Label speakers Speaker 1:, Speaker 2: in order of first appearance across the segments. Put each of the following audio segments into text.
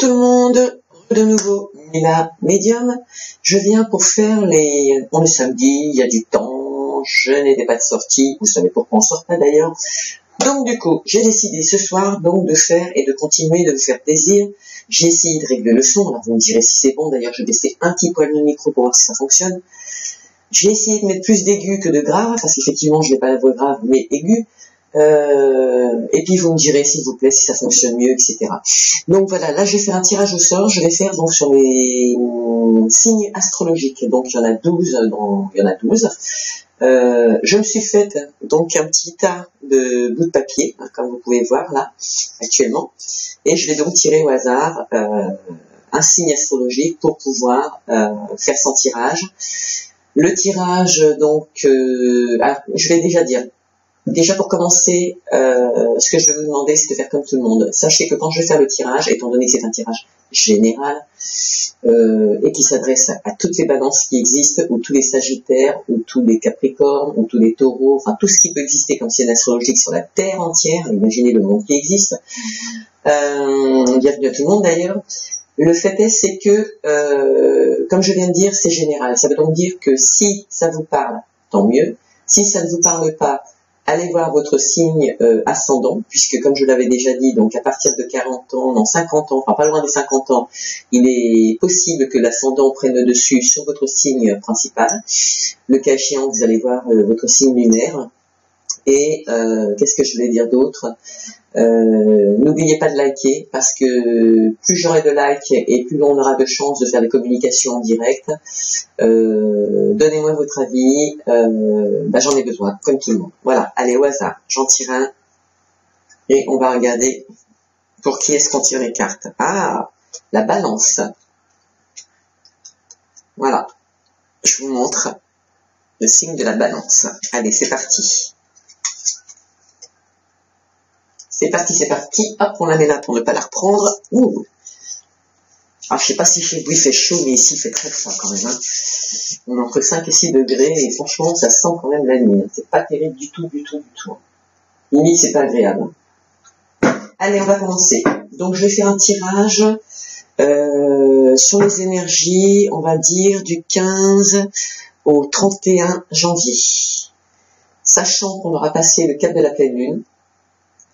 Speaker 1: tout le monde, de nouveau Mila Medium. Je viens pour faire les... On est samedi, il y a du temps, je n'étais pas de sortie, vous savez pourquoi on sort pas d'ailleurs. Donc du coup, j'ai décidé ce soir donc de faire et de continuer de vous faire plaisir. J'ai essayé de régler le son, alors vous me direz si c'est bon, d'ailleurs je baissais un petit poil le micro pour voir si ça fonctionne. J'ai essayé de mettre plus d'aigus que de grave, parce qu'effectivement je n'ai pas la voix grave mais aiguë. Et puis vous me direz s'il vous plaît si ça fonctionne mieux, etc. Donc voilà, là je vais faire un tirage au sort, je vais faire donc sur les signes astrologiques, donc il y en a 12, je me suis faite donc un petit tas de bouts de papier, hein, comme vous pouvez voir là, actuellement, et je vais donc tirer au hasard un signe astrologique pour pouvoir faire son tirage. Le tirage, donc, je vais déjà dire, déjà pour commencer, ce que je vais vous demander, c'est de faire comme tout le monde. Sachez que quand je vais faire le tirage, étant donné que c'est un tirage général, et qui s'adresse à toutes les balances qui existent, ou tous les sagittaires, ou tous les capricornes, ou tous les taureaux, enfin tout ce qui peut exister comme signe astrologique sur la Terre entière, imaginez le monde qui existe. Bienvenue à tout le monde d'ailleurs. Le fait est, c'est que, comme je viens de dire, c'est général. Ça veut donc dire que si ça vous parle, tant mieux. Si ça ne vous parle pas, allez voir votre signe ascendant, puisque comme je l'avais déjà dit, donc à partir de 40 ans, non 50 ans, enfin pas loin des 50 ans, il est possible que l'ascendant prenne le dessus sur votre signe principal. Le cas échéant, vous allez voir votre signe lunaire. Et qu'est-ce que je voulais dire d'autre? N'oubliez pas de liker, parce que plus j'aurai de likes et plus on aura de chances de faire des communications en direct. Donnez-moi votre avis, j'en ai besoin, comme tout le monde. Voilà, allez au hasard, j'en tire un, et on va regarder pour qui est-ce qu'on tire les cartes. Ah, la balance. Voilà, je vous montre le signe de la balance. Allez, c'est parti. C'est parti, hop, on la met là pour ne pas la reprendre. Ouh. Alors, je sais pas si chez vous il fait chaud, mais ici il fait très froid quand même. Hein. On est entre 5 et 6 degrés, et franchement, ça sent quand même la nuit. Hein. C'est pas terrible du tout. Limite, c'est pas agréable. Allez, on va commencer. Donc, je vais faire un tirage sur les énergies, on va dire, du 15 au 31 janvier. Sachant qu'on aura passé le cap de la pleine lune,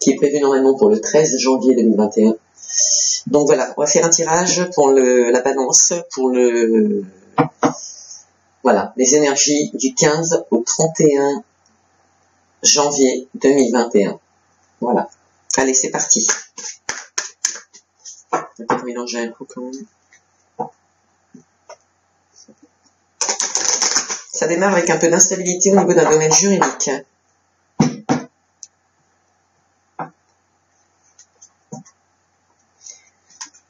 Speaker 1: qui est prévu normalement pour le 13 janvier 2021. Donc voilà, on va faire un tirage pour la balance, pour voilà, les énergies du 15 au 31 janvier 2021. Voilà. Allez, c'est parti. On va peut-être mélanger un coup quand même. Ça démarre avec un peu d'instabilité au niveau d'un domaine juridique.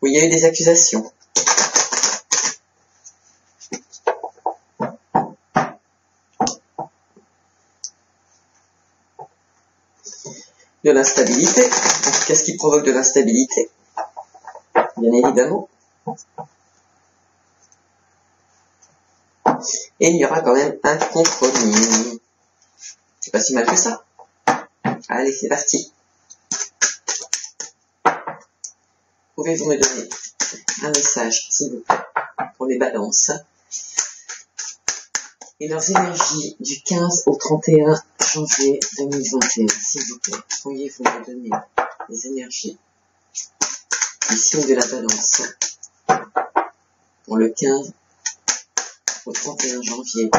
Speaker 1: Où il y a eu des accusations. De l'instabilité. Qu'est-ce qui provoque de l'instabilité? Bien évidemment. Et il y aura quand même un compromis. C'est pas si mal que ça. Allez, c'est parti. Pouvez-vous me donner un message, s'il vous plaît, pour les balances et leurs énergies du 15 au 31 janvier 2021, s'il vous plaît. Pourriez-vous me donner les énergies du signe de la balance pour le 15 au 31 janvier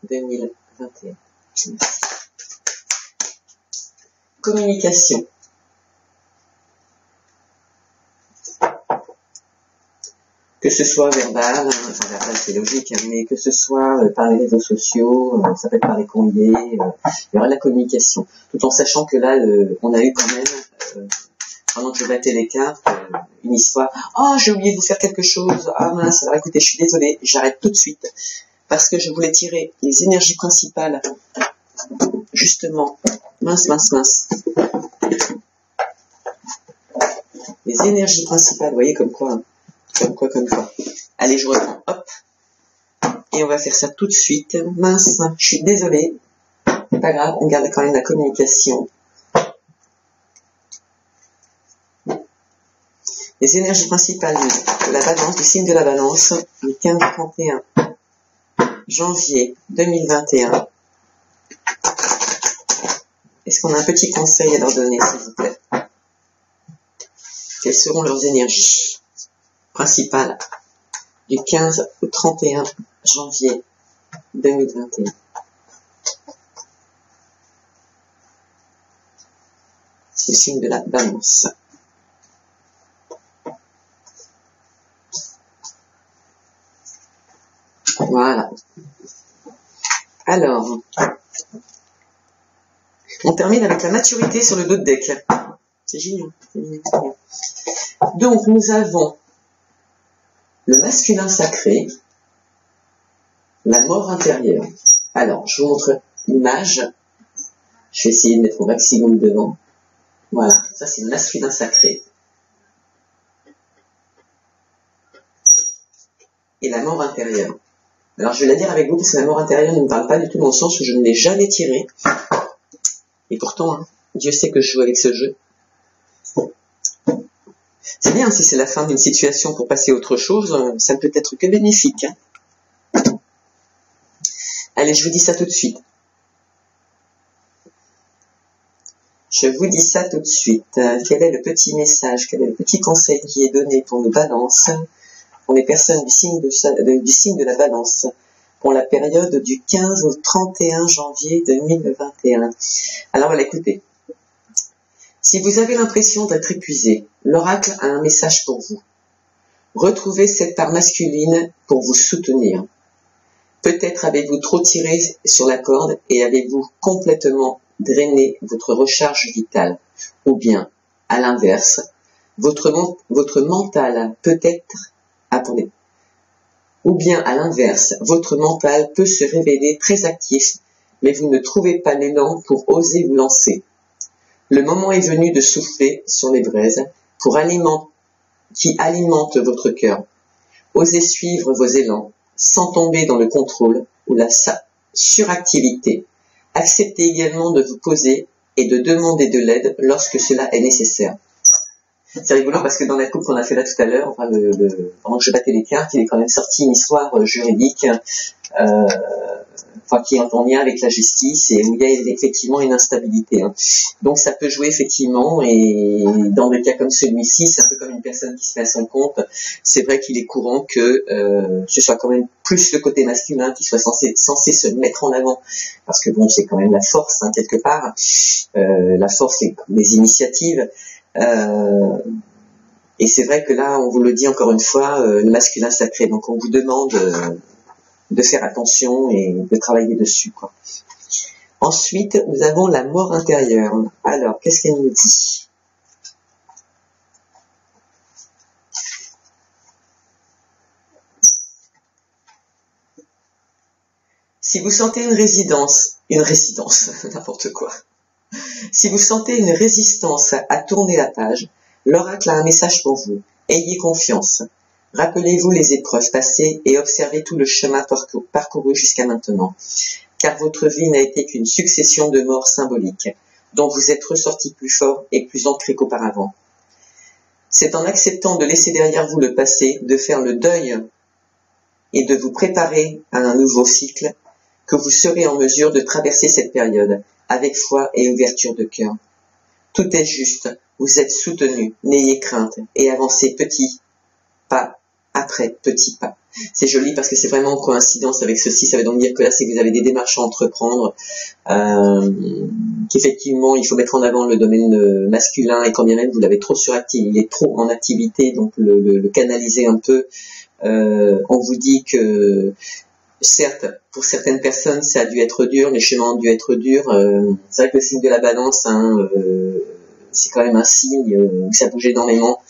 Speaker 1: 2021. Merci. Communication. Que ce soit verbal, verbal c'est logique, mais que ce soit par les réseaux sociaux, ça peut être par les courriers, il y aura de la communication. Tout en sachant que là, on a eu quand même, pendant que je battais les cartes, une histoire. Oh, j'ai oublié de vous faire quelque chose. Ah mince, alors écoutez, je suis désolée, j'arrête tout de suite. Parce que je voulais tirer les énergies principales, justement. Mince. Les énergies principales, vous voyez comme quoi, hein. Comme quoi. Allez, je reprends, hop. Et on va faire ça tout de suite. Mince, je suis désolée. C'est pas grave, on garde quand même la communication. Les énergies principales de la balance, du signe de la balance, du 15 au 31 janvier 2021. Est-ce qu'on a un petit conseil à leur donner, s'il vous plaît? Quelles seront leurs énergies principales du 15 au 31 janvier 2021? C'est le signe de la balance. Voilà. Alors, on termine avec la maturité sur le dos de deck. C'est génial. Donc, nous avons le masculin sacré, la mort intérieure. Alors, je vous montre l'image. Je vais essayer de mettre au maximum devant. Voilà, ça c'est le masculin sacré. Et la mort intérieure. Alors, je vais la dire avec vous parce que la mort intérieure ne me parle pas du tout dans le sens où je ne l'ai jamais tirée. Et pourtant, hein, Dieu sait que je joue avec ce jeu. C'est bien, si c'est la fin d'une situation pour passer à autre chose, ça ne peut être que bénéfique. Hein. Allez, je vous dis ça tout de suite. Je vous dis ça tout de suite. Quel est le petit message, quel est le petit conseil qui est donné pour nos balances, pour les personnes du signe de la balance, pour la période du 15 au 31 janvier 2021. Alors voilà, écoutez. Si vous avez l'impression d'être épuisé, l'oracle a un message pour vous. Retrouvez cette part masculine pour vous soutenir. Peut-être avez-vous trop tiré sur la corde et avez-vous complètement drainé votre recharge vitale. Ou bien, à l'inverse, votre mental peut-être... Attendez. Ou bien, à l'inverse, votre mental peut se révéler très actif, mais vous ne trouvez pas l'élan pour oser vous lancer. Le moment est venu de souffler sur les braises qui alimentent votre cœur. Osez suivre vos élans, sans tomber dans le contrôle ou la suractivité. Acceptez également de vous poser et de demander de l'aide lorsque cela est nécessaire. C'est rigolo parce que dans la coupe qu'on a fait là tout à l'heure, enfin pendant que je battais les cartes, il est quand même sorti une histoire juridique qui est en lien avec la justice et où il y a effectivement une instabilité. Hein. Donc ça peut jouer effectivement, et dans des cas comme celui-ci, c'est un peu comme une personne qui se met à son compte. C'est vrai qu'il est courant que ce soit quand même plus le côté masculin qui soit censé se mettre en avant, parce que bon, c'est quand même la force hein, quelque part. La force, c'est les initiatives. Et c'est vrai que là, on vous le dit encore une fois, le masculin sacré. Donc on vous demande de faire attention et de travailler dessus, quoi. Ensuite, nous avons la mort intérieure. Alors, qu'est-ce qu'elle nous dit? Si vous sentez une résistance, n'importe quoi. Si vous sentez une résistance à tourner la page, l'oracle a un message pour vous. Ayez confiance. Rappelez-vous les épreuves passées et observez tout le chemin parcouru jusqu'à maintenant. Car votre vie n'a été qu'une succession de morts symboliques, dont vous êtes ressorti plus fort et plus ancré qu'auparavant. C'est en acceptant de laisser derrière vous le passé, de faire le deuil et de vous préparer à un nouveau cycle, que vous serez en mesure de traverser cette période avec foi et ouverture de cœur. Tout est juste, vous êtes soutenu, n'ayez crainte et avancez petit pas après petit pas. C'est joli parce que c'est vraiment en coïncidence avec ceci. Ça veut donc dire que là, c'est que vous avez des démarches à entreprendre, qu'effectivement, il faut mettre en avant le domaine masculin, et quand bien même vous l'avez trop suractivé, il est trop en activité, donc le canaliser un peu. On vous dit que, certes, pour certaines personnes, ça a dû être dur, les chemins ont dû être durs. C'est vrai que le signe de la balance, c'est quand même un signe où ça bouge énormément.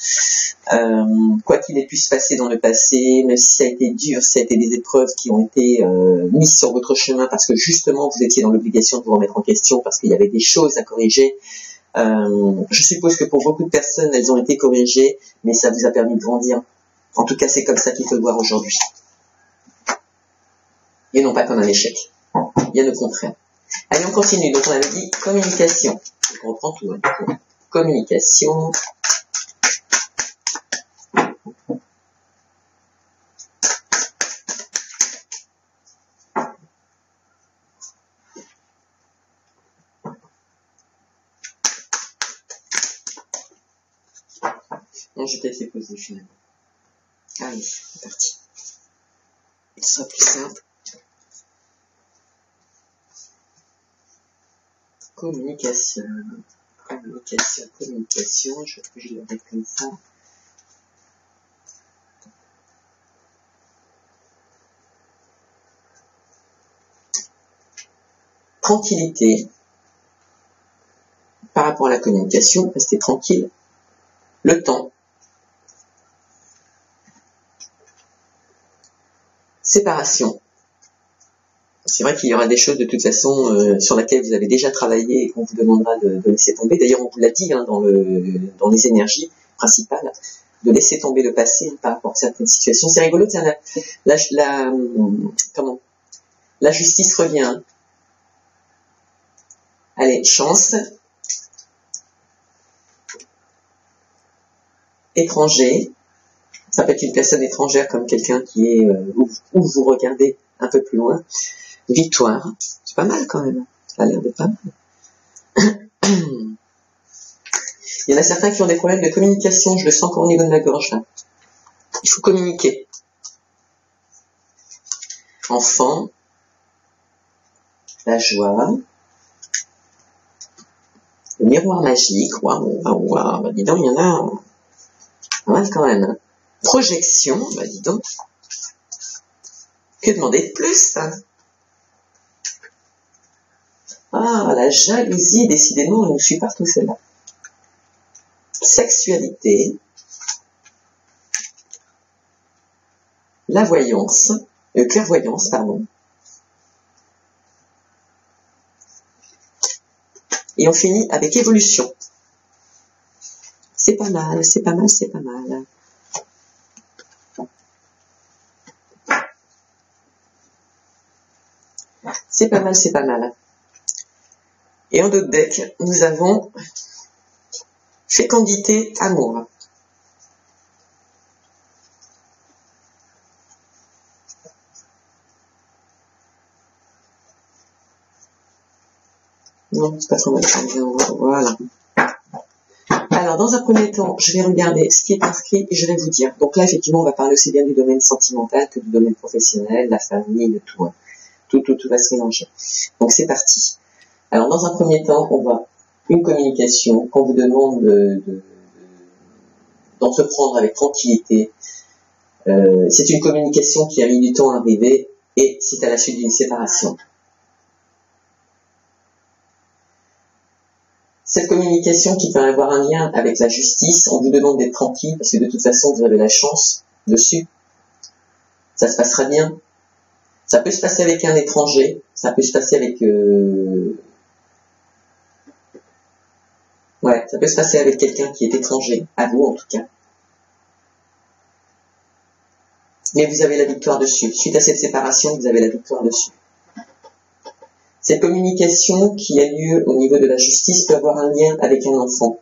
Speaker 1: Quoi qu'il ait pu se passer dans le passé, même si ça a été dur, ça a été des épreuves qui ont été mises sur votre chemin parce que justement vous étiez dans l'obligation de vous remettre en question parce qu'il y avait des choses à corriger. Je suppose que pour beaucoup de personnes, elles ont été corrigées, mais ça vous a permis de grandir. En tout cas, c'est comme ça qu'il faut le voir aujourd'hui. Et non pas comme un échec. Bien au contraire. Allez, on continue. Donc on avait dit communication. Donc on reprend tout. Hein. Communication. Non, j'ai peut-être les poser finalement. Allez, c'est parti. Ce sera plus simple. Communication. Je l'aurai comme ça. Tranquillité. Par rapport à la communication, restez tranquille. Le temps. Séparation. C'est vrai qu'il y aura des choses de toute façon sur lesquelles vous avez déjà travaillé et qu'on vous demandera de laisser tomber. D'ailleurs, on vous l'a dit dans les énergies principales, de laisser tomber le passé par rapport à certaines situations. C'est rigolo, tiens, la justice revient. Allez, chance. Étranger. Ça peut être une personne étrangère comme quelqu'un qui est où vous regardez un peu plus loin. Victoire. C'est pas mal quand même. Ça a l'air d'être pas mal. Il y en a certains qui ont des problèmes de communication. Je le sens encore au niveau de la gorge là. Il faut communiquer. Enfant. La joie. Le miroir magique. Waouh. Bah, dis donc, il y en a pas mal quand même. Hein. Projection. Bah, dis donc. Que demander de plus hein. Ah, la jalousie, décidément, elle nous suit partout celle-là. Sexualité. La voyance. Clairvoyance, pardon. Et on finit avec évolution. C'est pas mal, c'est pas mal, c'est pas mal. C'est pas mal, c'est pas mal. Et en dos de deck, nous avons fécondité, amour. Non, c'est pas trop mal. Voilà. Alors, dans un premier temps, je vais regarder ce qui est inscrit et je vais vous dire. Donc là, effectivement, on va parler aussi bien du domaine sentimental que du domaine professionnel, la famille, de tout. Hein. Tout va se mélanger. Donc, c'est parti. Alors, dans un premier temps, on va une communication qu'on vous demande d'entreprendre avec tranquillité. C'est une communication qui a mis du temps à arriver et c'est à la suite d'une séparation. Cette communication qui peut avoir un lien avec la justice, on vous demande d'être tranquille parce que de toute façon vous avez la chance dessus. Ça se passera bien. Ça peut se passer avec un étranger, ça peut se passer avec ça peut se passer avec quelqu'un qui est étranger, à vous en tout cas. Mais vous avez la victoire dessus. Suite à cette séparation, vous avez la victoire dessus. Cette communication qui a lieu au niveau de la justice peut avoir un lien avec un enfant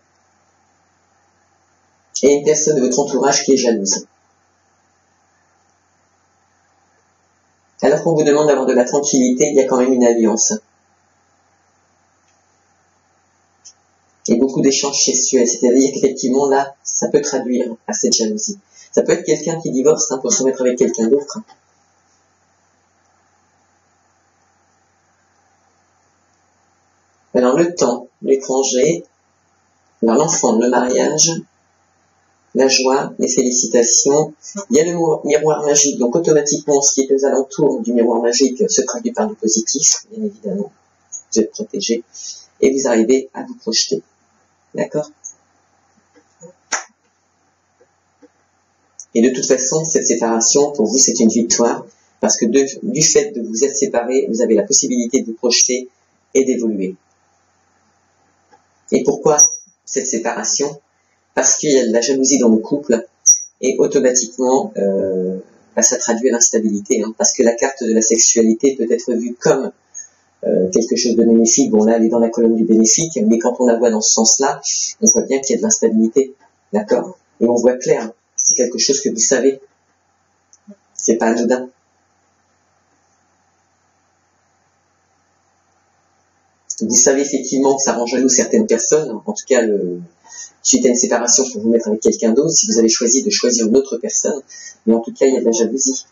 Speaker 1: et une personne de votre entourage qui est jalouse. Alors qu'on vous demande d'avoir de la tranquillité, il y a quand même une alliance. Et beaucoup d'échanges sexuels, c'est-à-dire qu'effectivement là, ça peut traduire à cette jalousie. Ça peut être quelqu'un qui divorce pour se mettre avec quelqu'un d'autre. Alors le temps, l'étranger, alors l'enfant, le mariage, la joie, les félicitations. Il y a le miroir magique, donc automatiquement ce qui est aux alentours du miroir magique se traduit par du positif, bien évidemment. Vous êtes protégé et vous arrivez à vous projeter. D'accord ? Et de toute façon, cette séparation, pour vous, c'est une victoire, parce que du fait de vous être séparés, vous avez la possibilité de vous projeter et d'évoluer. Et pourquoi cette séparation ? Parce qu'il y a de la jalousie dans le couple, et automatiquement, ça traduit l'instabilité, hein, parce que la carte de la sexualité peut être vue comme quelque chose de bénéfique. Bon, là, elle est dans la colonne du bénéfique, mais quand on la voit dans ce sens-là, on voit bien qu'il y a de l'instabilité, d'accord ? Et on voit clair, c'est quelque chose que vous savez, c'est pas anodin. Vous savez effectivement que ça rend jaloux certaines personnes, en tout cas, suite à une séparation pour vous mettre avec quelqu'un d'autre, si vous avez choisi de choisir une autre personne, mais en tout cas, il y a de la jalousie.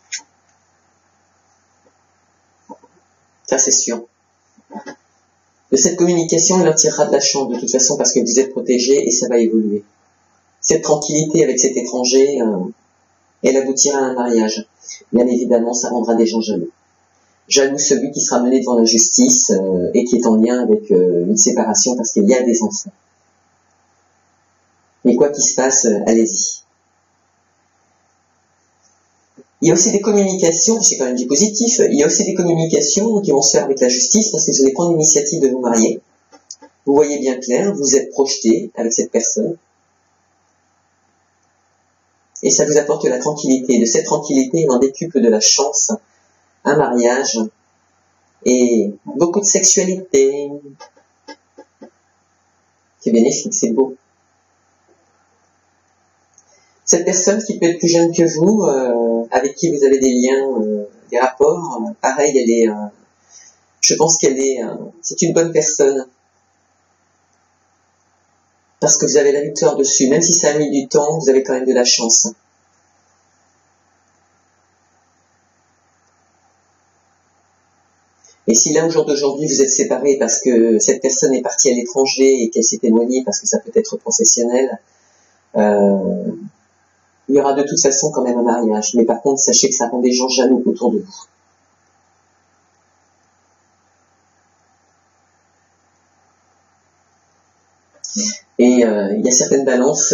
Speaker 1: Ça, c'est sûr. De cette communication, il en tirera de la chance, de toute façon, parce que vous êtes protégé et ça va évoluer. Cette tranquillité avec cet étranger, elle aboutira à un mariage. Bien évidemment, ça rendra des gens jaloux. Jaloux celui qui sera mené devant la justice et qui est en lien avec une séparation parce qu'il y a des enfants. Mais quoi qu'il se passe, allez-y. Il y a aussi des communications, c'est quand même du positif, il y a aussi des communications qui vont se faire avec la justice parce que vous allez prendre l'initiative de vous marier. Vous voyez bien clair, vous êtes projeté avec cette personne. Et ça vous apporte la tranquillité. De cette tranquillité, il en décuple de la chance, un mariage et beaucoup de sexualité. C'est bénéfique, c'est beau. Cette personne qui peut être plus jeune que vous, avec qui vous avez des liens, des rapports, pareil, elle est, je pense qu'elle est, c'est une bonne personne. Parce que vous avez la victoire dessus. Même si ça a mis du temps, vous avez quand même de la chance. Et si là, au jour d'aujourd'hui, vous êtes séparés parce que cette personne est partie à l'étranger et qu'elle s'est éloignée parce que ça peut être professionnel, il y aura de toute façon quand même un mariage. Mais par contre, sachez que ça rend des gens jaloux autour de vous. Et il y a certaines balances,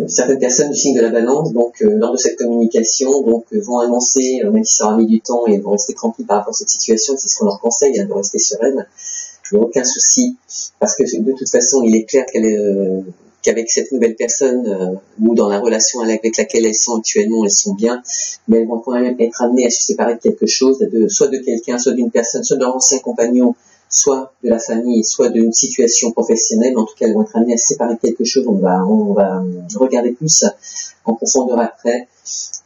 Speaker 1: certaines personnes du signe de la balance, donc lors de cette communication, vont annoncer, même si ça aura mis du temps, et vont rester tranquilles par rapport à cette situation. C'est ce qu'on leur conseille, de rester sereine. Il n'y a aucun souci, parce que de toute façon, il est clair qu'avec cette nouvelle personne, ou dans la relation avec laquelle elles sont actuellement, elles sont bien, mais elles vont quand même être amenées à se séparer de quelque chose, soit de quelqu'un, soit d'une personne, soit de leur ancien compagnon, soit de la famille, soit d'une situation professionnelle. En tout cas, elles vont être amenées à se séparer de quelque chose. On va regarder plus en profondeur après,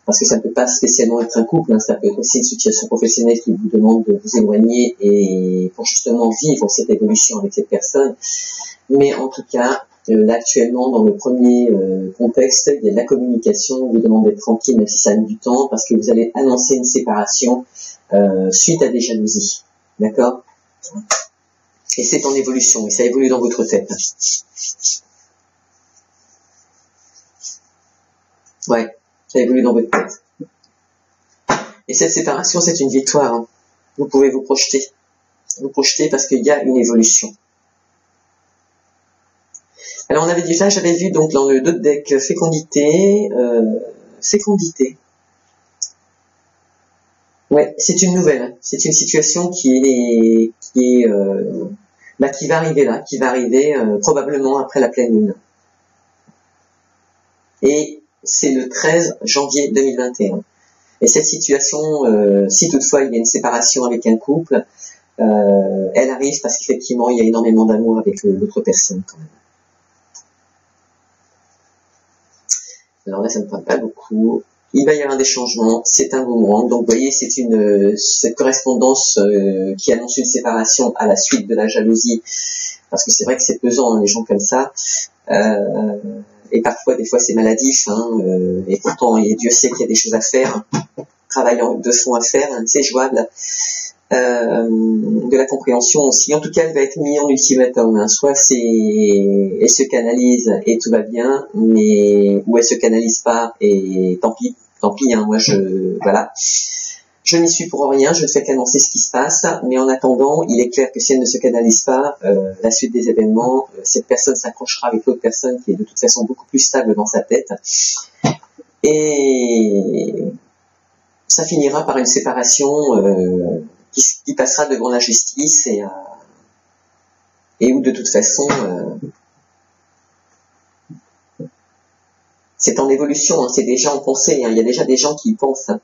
Speaker 1: parce que ça ne peut pas spécialement être un couple, hein. Ça peut être aussi une situation professionnelle qui vous demande de vous éloigner et pour justement vivre cette évolution avec cette personne. Mais en tout cas, là actuellement, dans le premier contexte, il y a de la communication, on vous demande d'être tranquille même si ça met du temps, parce que vous allez annoncer une séparation suite à des jalousies. D'accord ? Et c'est en évolution, et ça évolue dans votre tête. Ouais, ça évolue dans votre tête. Et cette séparation, c'est une victoire. Hein. Vous pouvez vous projeter. Vous projeter parce qu'il y a une évolution. Alors j'avais vu donc dans le d'autres deck fécondité. Ouais, c'est une nouvelle. C'est une situation qui va arriver là, qui va arriver probablement après la pleine lune. Et c'est le 13 janvier 2021. Et cette situation, si toutefois il y a une séparation avec un couple, elle arrive parce qu'effectivement il y a énormément d'amour avec l'autre personne quand même. Alors là, ça ne parle pas beaucoup. Il va y avoir des changements, c'est un boomerang. Donc, vous voyez, c'est cette correspondance qui annonce une séparation à la suite de la jalousie. Parce que c'est vrai que c'est pesant, hein, les gens comme ça. Et parfois, des fois, c'est maladif. Hein, et pourtant, Dieu sait qu'il y a des choses à faire. Travail de fond à faire, hein, c'est jouable. De la compréhension aussi. En tout cas, elle va être mise en ultimatum. Hein. Soit elle se canalise et tout va bien, ou elle se canalise pas et tant pis. Hein, moi voilà. Je n'y suis pour rien, je ne fais qu'annoncer ce qui se passe, mais en attendant, il est clair que si elle ne se canalise pas, la suite des événements, cette personne s'accrochera avec l'autre personne qui est de toute façon beaucoup plus stable dans sa tête. Et ça finira par une séparation qui passera devant la justice et où de toute façon c'est en évolution, hein, c'est déjà en pensée, hein, il y a déjà des gens qui y pensent, hein,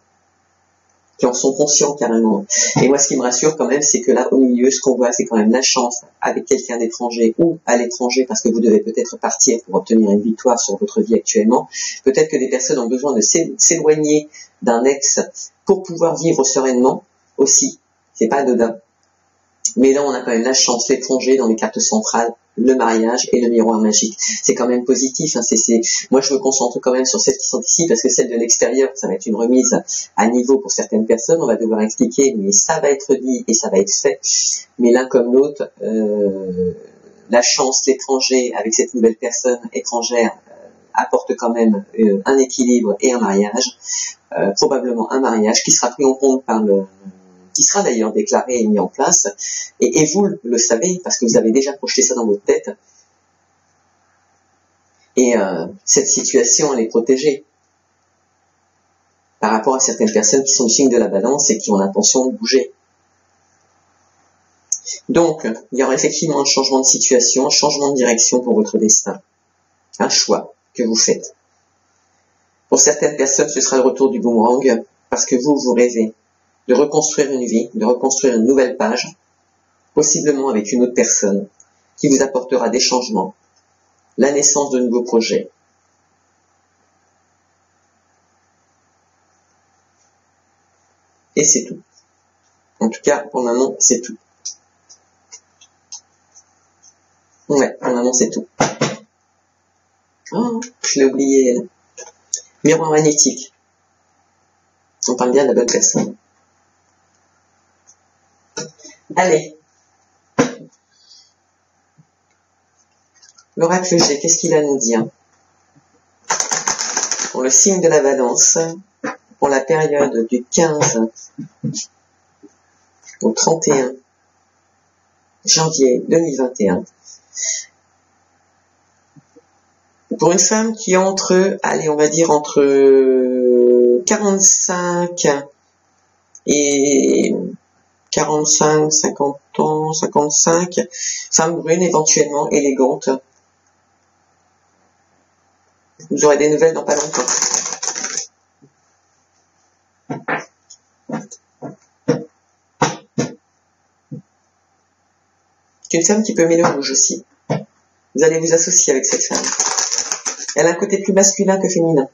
Speaker 1: qui en sont conscients carrément. Et moi ce qui me rassure quand même, c'est que là au milieu, ce qu'on voit, c'est quand même la chance avec quelqu'un d'étranger ou à l'étranger, parce que vous devez peut-être partir pour obtenir une victoire sur votre vie actuellement. Peut-être que des personnes ont besoin de s'éloigner d'un ex pour pouvoir vivre sereinement aussi. C'est pas anodin. Mais là, on a quand même la chance, l'étranger dans les cartes centrales, le mariage et le miroir magique. C'est quand même positif. Hein, Moi, je me concentre quand même sur celles qui sont ici, parce que celles de l'extérieur, ça va être une remise à niveau pour certaines personnes. On va devoir expliquer, mais ça va être dit et ça va être fait. Mais l'un comme l'autre, la chance, l'étranger, avec cette nouvelle personne étrangère, apporte quand même un équilibre et un mariage. Probablement un mariage qui sera pris en compte qui sera d'ailleurs déclaré et mis en place, et vous le savez, parce que vous avez déjà projeté ça dans votre tête, et cette situation, elle est protégée par rapport à certaines personnes qui sont le signe de la balance et qui ont l'intention de bouger. Donc, il y aura effectivement un changement de situation, un changement de direction pour votre destin, un choix que vous faites. Pour certaines personnes, ce sera le retour du boomerang, parce que vous rêvez de reconstruire une vie, de reconstruire une nouvelle page, possiblement avec une autre personne, qui vous apportera des changements, la naissance de nouveaux projets. Et c'est tout. En tout cas, pour le moment, c'est tout. Ouais, pour le moment, c'est tout. Oh, je l'ai oublié. Miroir magnétique. On parle bien de la bonne personne. Allez. L'oracle G, qu'est-ce qu'il a à nous dire? Pour le signe de la Balance, pour la période du 15 au 31 janvier 2021. Pour une femme qui est allez, on va dire entre 45 et 45, 50 ans, 55, femme brune éventuellement, élégante. Vous aurez des nouvelles dans pas longtemps. C'est une femme qui peut aimer le rouge aussi. Vous allez vous associer avec cette femme. Elle a un côté plus masculin que féminin.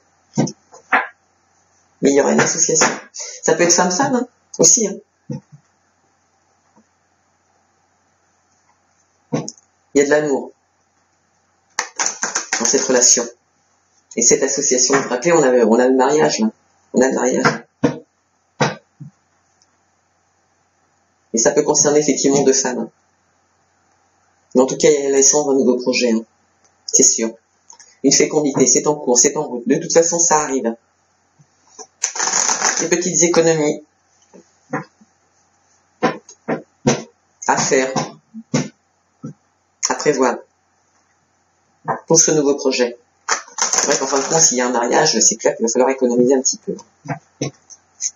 Speaker 1: Mais il y aura une association. Ça peut être femme-femme, hein, aussi. Hein. Il y a de l'amour dans cette relation. Et cette association, vous vous rappelez, on a le mariage, là. On a le mariage. Et ça peut concerner effectivement deux femmes. Hein. Mais en tout cas, il y a l'essence d'un nouveau projet. Hein. C'est sûr. Une fécondité, c'est en cours, c'est en route. De toute façon, ça arrive. Des petites économies à faire, à prévoir pour ce nouveau projet. C'est vrai qu'en fin de compte, s'il y a un mariage, c'est clair qu'il va falloir économiser un petit peu.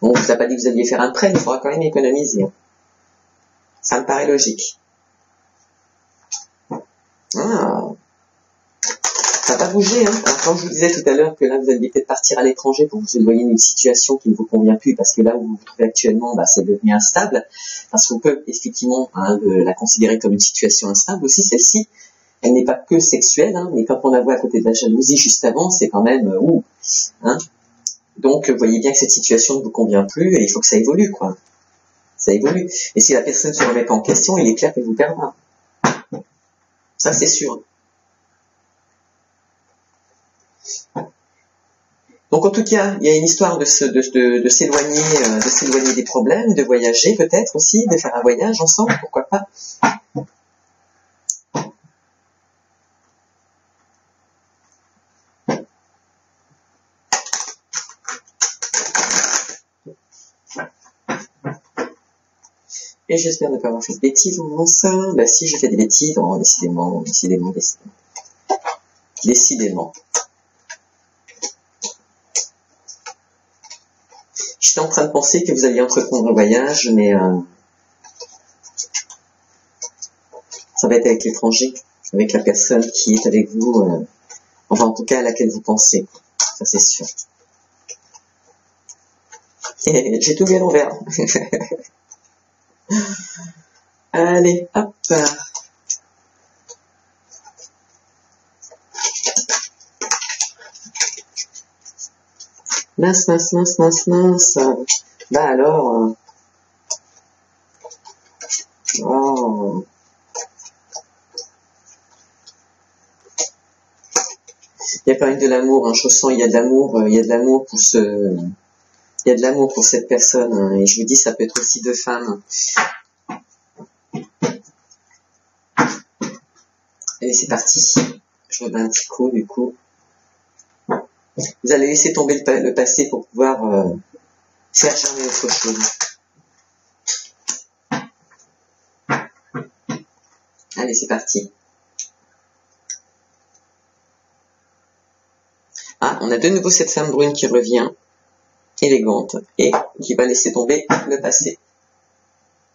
Speaker 1: Bon, je vous ai pas dit que vous alliez faire un prêt, il faudra quand même économiser. Ça me paraît logique. Ah. Ça n'a pas bougé, hein. Alors, quand je vous disais tout à l'heure que là, vous alliez peut-être partir à l'étranger pour vous éloigner d'une situation qui ne vous convient plus, parce que là où vous vous trouvez actuellement, c'est devenu instable, parce qu'on peut effectivement la considérer comme une situation instable aussi, celle-ci. Elle n'est pas que sexuelle, hein, mais quand on la voit à côté de la jalousie juste avant, c'est quand même hein. Donc, vous voyez bien que cette situation ne vous convient plus et il faut que ça évolue, quoi. Ça évolue. Et si la personne ne se remet pas en question, il est clair qu'elle vous perdra. Ça, c'est sûr. Donc, en tout cas, il y a une histoire de s'éloigner des problèmes, de voyager peut-être aussi, de faire un voyage ensemble, pourquoi pas. Et j'espère ne pas avoir fait de bêtises en faisant ça. Bah si, je fais des bêtises, oh, décidément. J'étais en train de penser que vous alliez entreprendre un voyage, mais ça va être avec l'étranger, avec la personne qui est avec vous, enfin en tout cas à laquelle vous pensez. Ça c'est sûr. Et j'ai tout mis à l'envers. Allez, hop. Mince. Bah alors, Oh. Il y a quand même de l'amour, hein. Je ressens, il y a de l'amour, il y a de l'amour pour il y a de l'amour pour cette personne, hein. Et je vous dis, ça peut être aussi deux femmes. Allez, c'est parti. Je redonne un petit coup, du coup. Vous allez laisser tomber le passé pour pouvoir faire germer autre chose. Allez, c'est parti. Ah, on a de nouveau cette femme brune qui revient, élégante, et qui va laisser tomber le passé.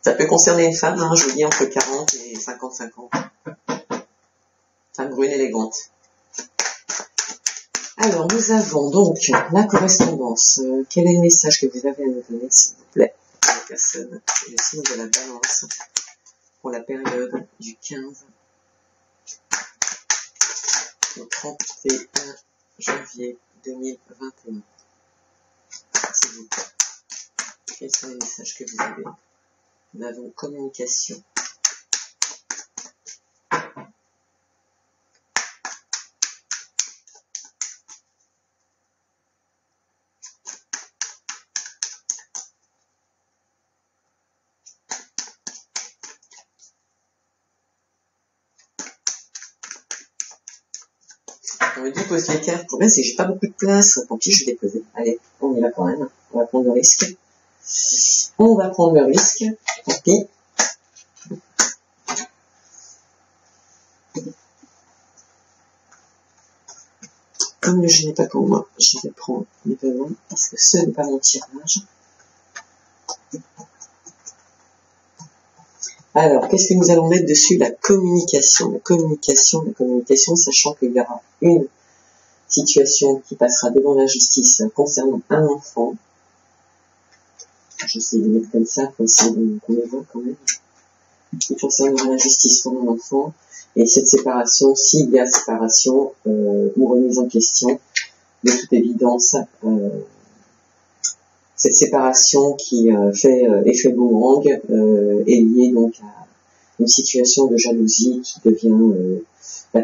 Speaker 1: Ça peut concerner une femme, hein, je vous dis, entre 40 et 55 ans. Femme brune élégante. Alors, nous avons donc la correspondance. Quel est le message que vous avez à nous donner, s'il vous plaît, la personne, le signe de la balance, pour la période du 15 au 31 janvier 2021. S'il vous plaît. Quels sont les messages que vous avez? Nous avons communication. On me dit pose les cartes. Le problème, c'est que j'ai pas beaucoup de place. Tant pis, je vais les poser. Allez, on y va quand même. On va prendre le risque. On va prendre le risque. Tant pis. Comme le jeu n'est pas pour moi, je vais prendre les devants parce que ce n'est pas mon tirage. Alors, qu'est-ce que nous allons mettre dessus? La communication. La communication, sachant qu'il y aura une situation qui passera devant la justice concernant un enfant. J'essaie de mettre comme ça qu'on les voit quand même. Qui concernera la justice pour un enfant. Et cette séparation, s'il y a séparation ou remise en question, de toute évidence, cette séparation qui fait effet boomerang est liée donc à une situation de jalousie qui devient,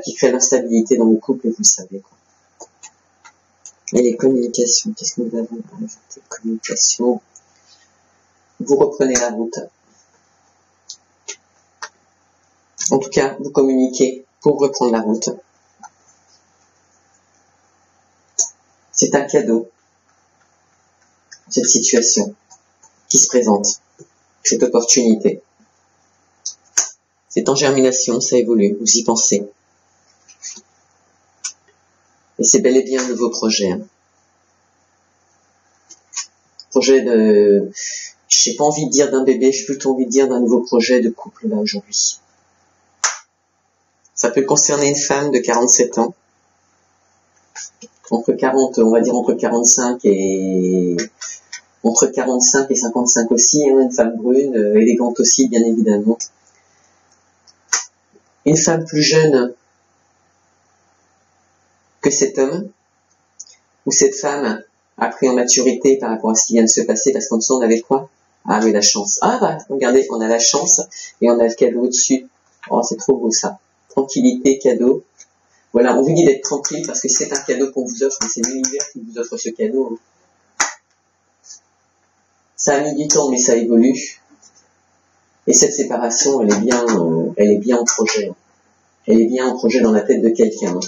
Speaker 1: qui crée l'instabilité dans le couple, et vous le savez, quoi. Et les communications, qu'est-ce que nous avons ajouté? Communication. Vous reprenez la route. En tout cas, vous communiquez pour reprendre la route. C'est un cadeau, cette situation qui se présente, cette opportunité. C'est en germination, ça évolue, vous y pensez. Et c'est bel et bien un nouveau projet. Hein. Projet de... J'ai pas envie de dire d'un bébé, j'ai plutôt envie de dire d'un nouveau projet de couple là aujourd'hui. Ça peut concerner une femme de 47 ans, entre 40, on va dire entre 45 et 55 aussi, hein, une femme brune, élégante aussi, bien évidemment. Une femme plus jeune que cet homme, ou cette femme a pris en maturité par rapport à ce qui vient de se passer, parce qu'en dessous on avait quoi? Ah oui, la chance. Ah bah, regardez, on a la chance et on a le cadeau au-dessus. Oh, c'est trop beau ça. Tranquillité, cadeau. Voilà, on vous dit d'être tranquille parce que c'est un cadeau qu'on vous offre, c'est l'univers qui vous offre ce cadeau. Ça a mis du temps, mais ça évolue. Et cette séparation, elle est bien en projet. Elle est bien en projet dans la tête de quelqu'un.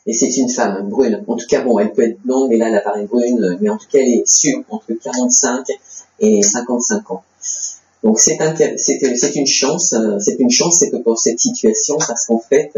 Speaker 1: Et c'est une femme brune. En tout cas, bon, elle peut être blonde, mais là, elle apparaît brune. Mais en tout cas, elle est sûre entre 45 et 55 ans. Donc c'est une chance, pour cette situation, parce qu'en fait,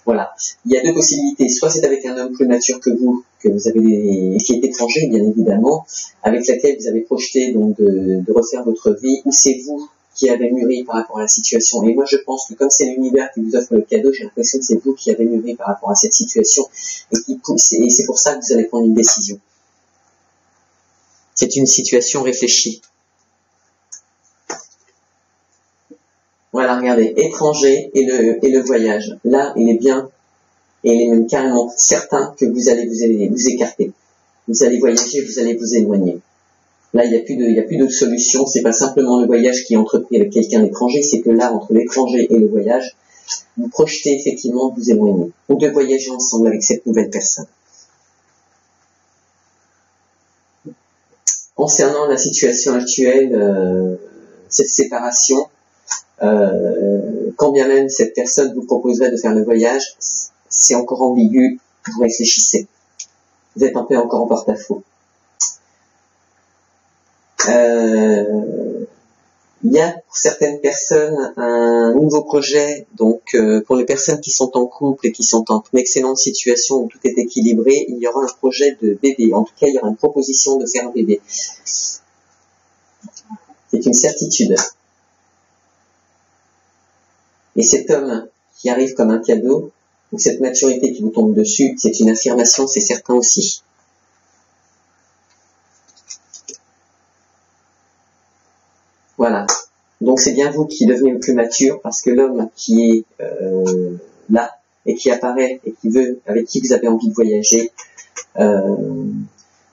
Speaker 1: voilà, il y a deux possibilités. Soit c'est avec un homme plus mature que vous avez, qui est étranger, bien évidemment, avec laquelle vous avez projeté donc de refaire votre vie, ou c'est vous qui avez mûri par rapport à la situation. Et moi, je pense que comme c'est l'univers qui vous offre le cadeau, j'ai l'impression que c'est vous qui avez mûri par rapport à cette situation, et c'est pour ça que vous allez prendre une décision. C'est une situation réfléchie. Voilà, regardez, étranger et le voyage. Là, il est bien, et il est même carrément certain que vous allez vous écarter. Vous allez voyager, vous allez vous éloigner. Là, il n'y a plus de solution. C'est pas simplement le voyage qui est entrepris avec quelqu'un d'étranger, c'est que là, entre l'étranger et le voyage, vous projetez effectivement de vous éloigner ou de voyager ensemble avec cette nouvelle personne. Concernant la situation actuelle, cette séparation, quand bien même cette personne vous proposerait de faire le voyage, c'est encore ambigu, vous réfléchissez. Vous êtes un peu encore en porte-à-faux. Il y a pour certaines personnes un nouveau projet, donc pour les personnes qui sont en couple et qui sont en excellente situation où tout est équilibré, il y aura un projet de bébé. En tout cas, il y aura une proposition de faire un bébé. C'est une certitude. Et cet homme qui arrive comme un cadeau, ou cette maturité qui vous tombe dessus, c'est une affirmation, c'est certain aussi. Voilà. Donc c'est bien vous qui devenez le plus mature, parce que l'homme qui est là, et qui apparaît, et qui veut, avec qui vous avez envie de voyager,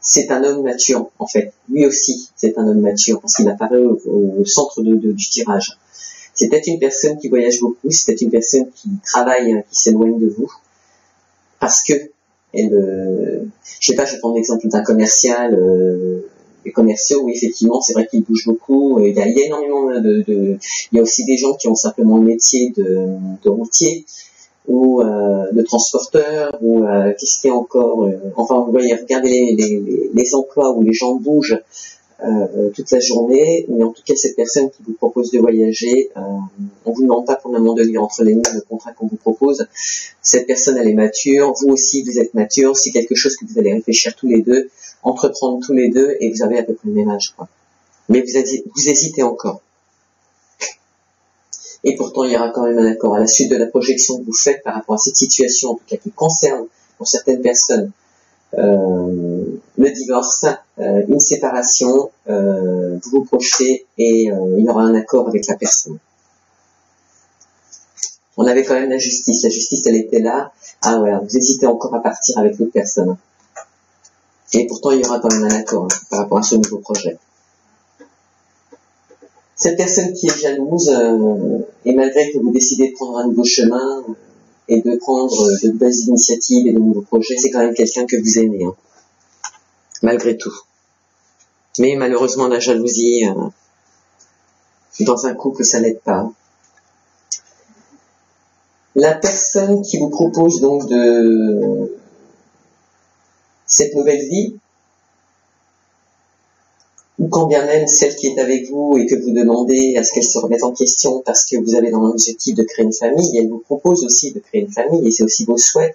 Speaker 1: c'est un homme mature, en fait. Lui aussi, c'est un homme mature, parce qu'il apparaît au centre du tirage. C'est peut-être une personne qui voyage beaucoup, c'est peut-être une personne qui travaille, qui s'éloigne de vous, parce que elle, je sais pas, je prends l'exemple d'un commercial, les commerciaux, oui, effectivement, c'est vrai qu'ils bougent beaucoup. Il y a énormément il y a aussi des gens qui ont simplement le métier de routier ou de transporteur ou qu'est-ce qu'il y a encore. Enfin, vous voyez, regardez les emplois où les gens bougent toute la journée. Mais en tout cas, cette personne qui vous propose de voyager, on vous demande pas pour le moment de lire entre les lignes le contrat qu'on vous propose. Cette personne, elle est mature. Vous aussi, vous êtes mature. C'est quelque chose que vous allez réfléchir tous les deux, entreprendre tous les deux, et vous avez à peu près le même âge, quoi. Mais vous hésitez encore. Et pourtant, il y aura quand même un accord. À la suite de la projection que vous faites par rapport à cette situation, en tout cas qui concerne pour certaines personnes le divorce, une séparation, vous vous projetez et il y aura un accord avec la personne. On avait quand même la justice. La justice, elle était là. Ah voilà, vous hésitez encore à partir avec l'autre personne. Et pourtant, il y aura quand même un accord par rapport à ce nouveau projet. Cette personne qui est jalouse, et malgré que vous décidez de prendre un nouveau chemin et de prendre de nouvelles initiatives et de nouveaux projets, c'est quand même quelqu'un que vous aimez, hein, malgré tout. Mais malheureusement, la jalousie, dans un couple, ça n'aide pas. La personne qui vous propose donc de cette nouvelle vie, ou quand bien même celle qui est avec vous et que vous demandez à ce qu'elle se remette en question parce que vous avez dans l'objectif de créer une famille, et elle vous propose aussi de créer une famille, et c'est aussi vos souhaits,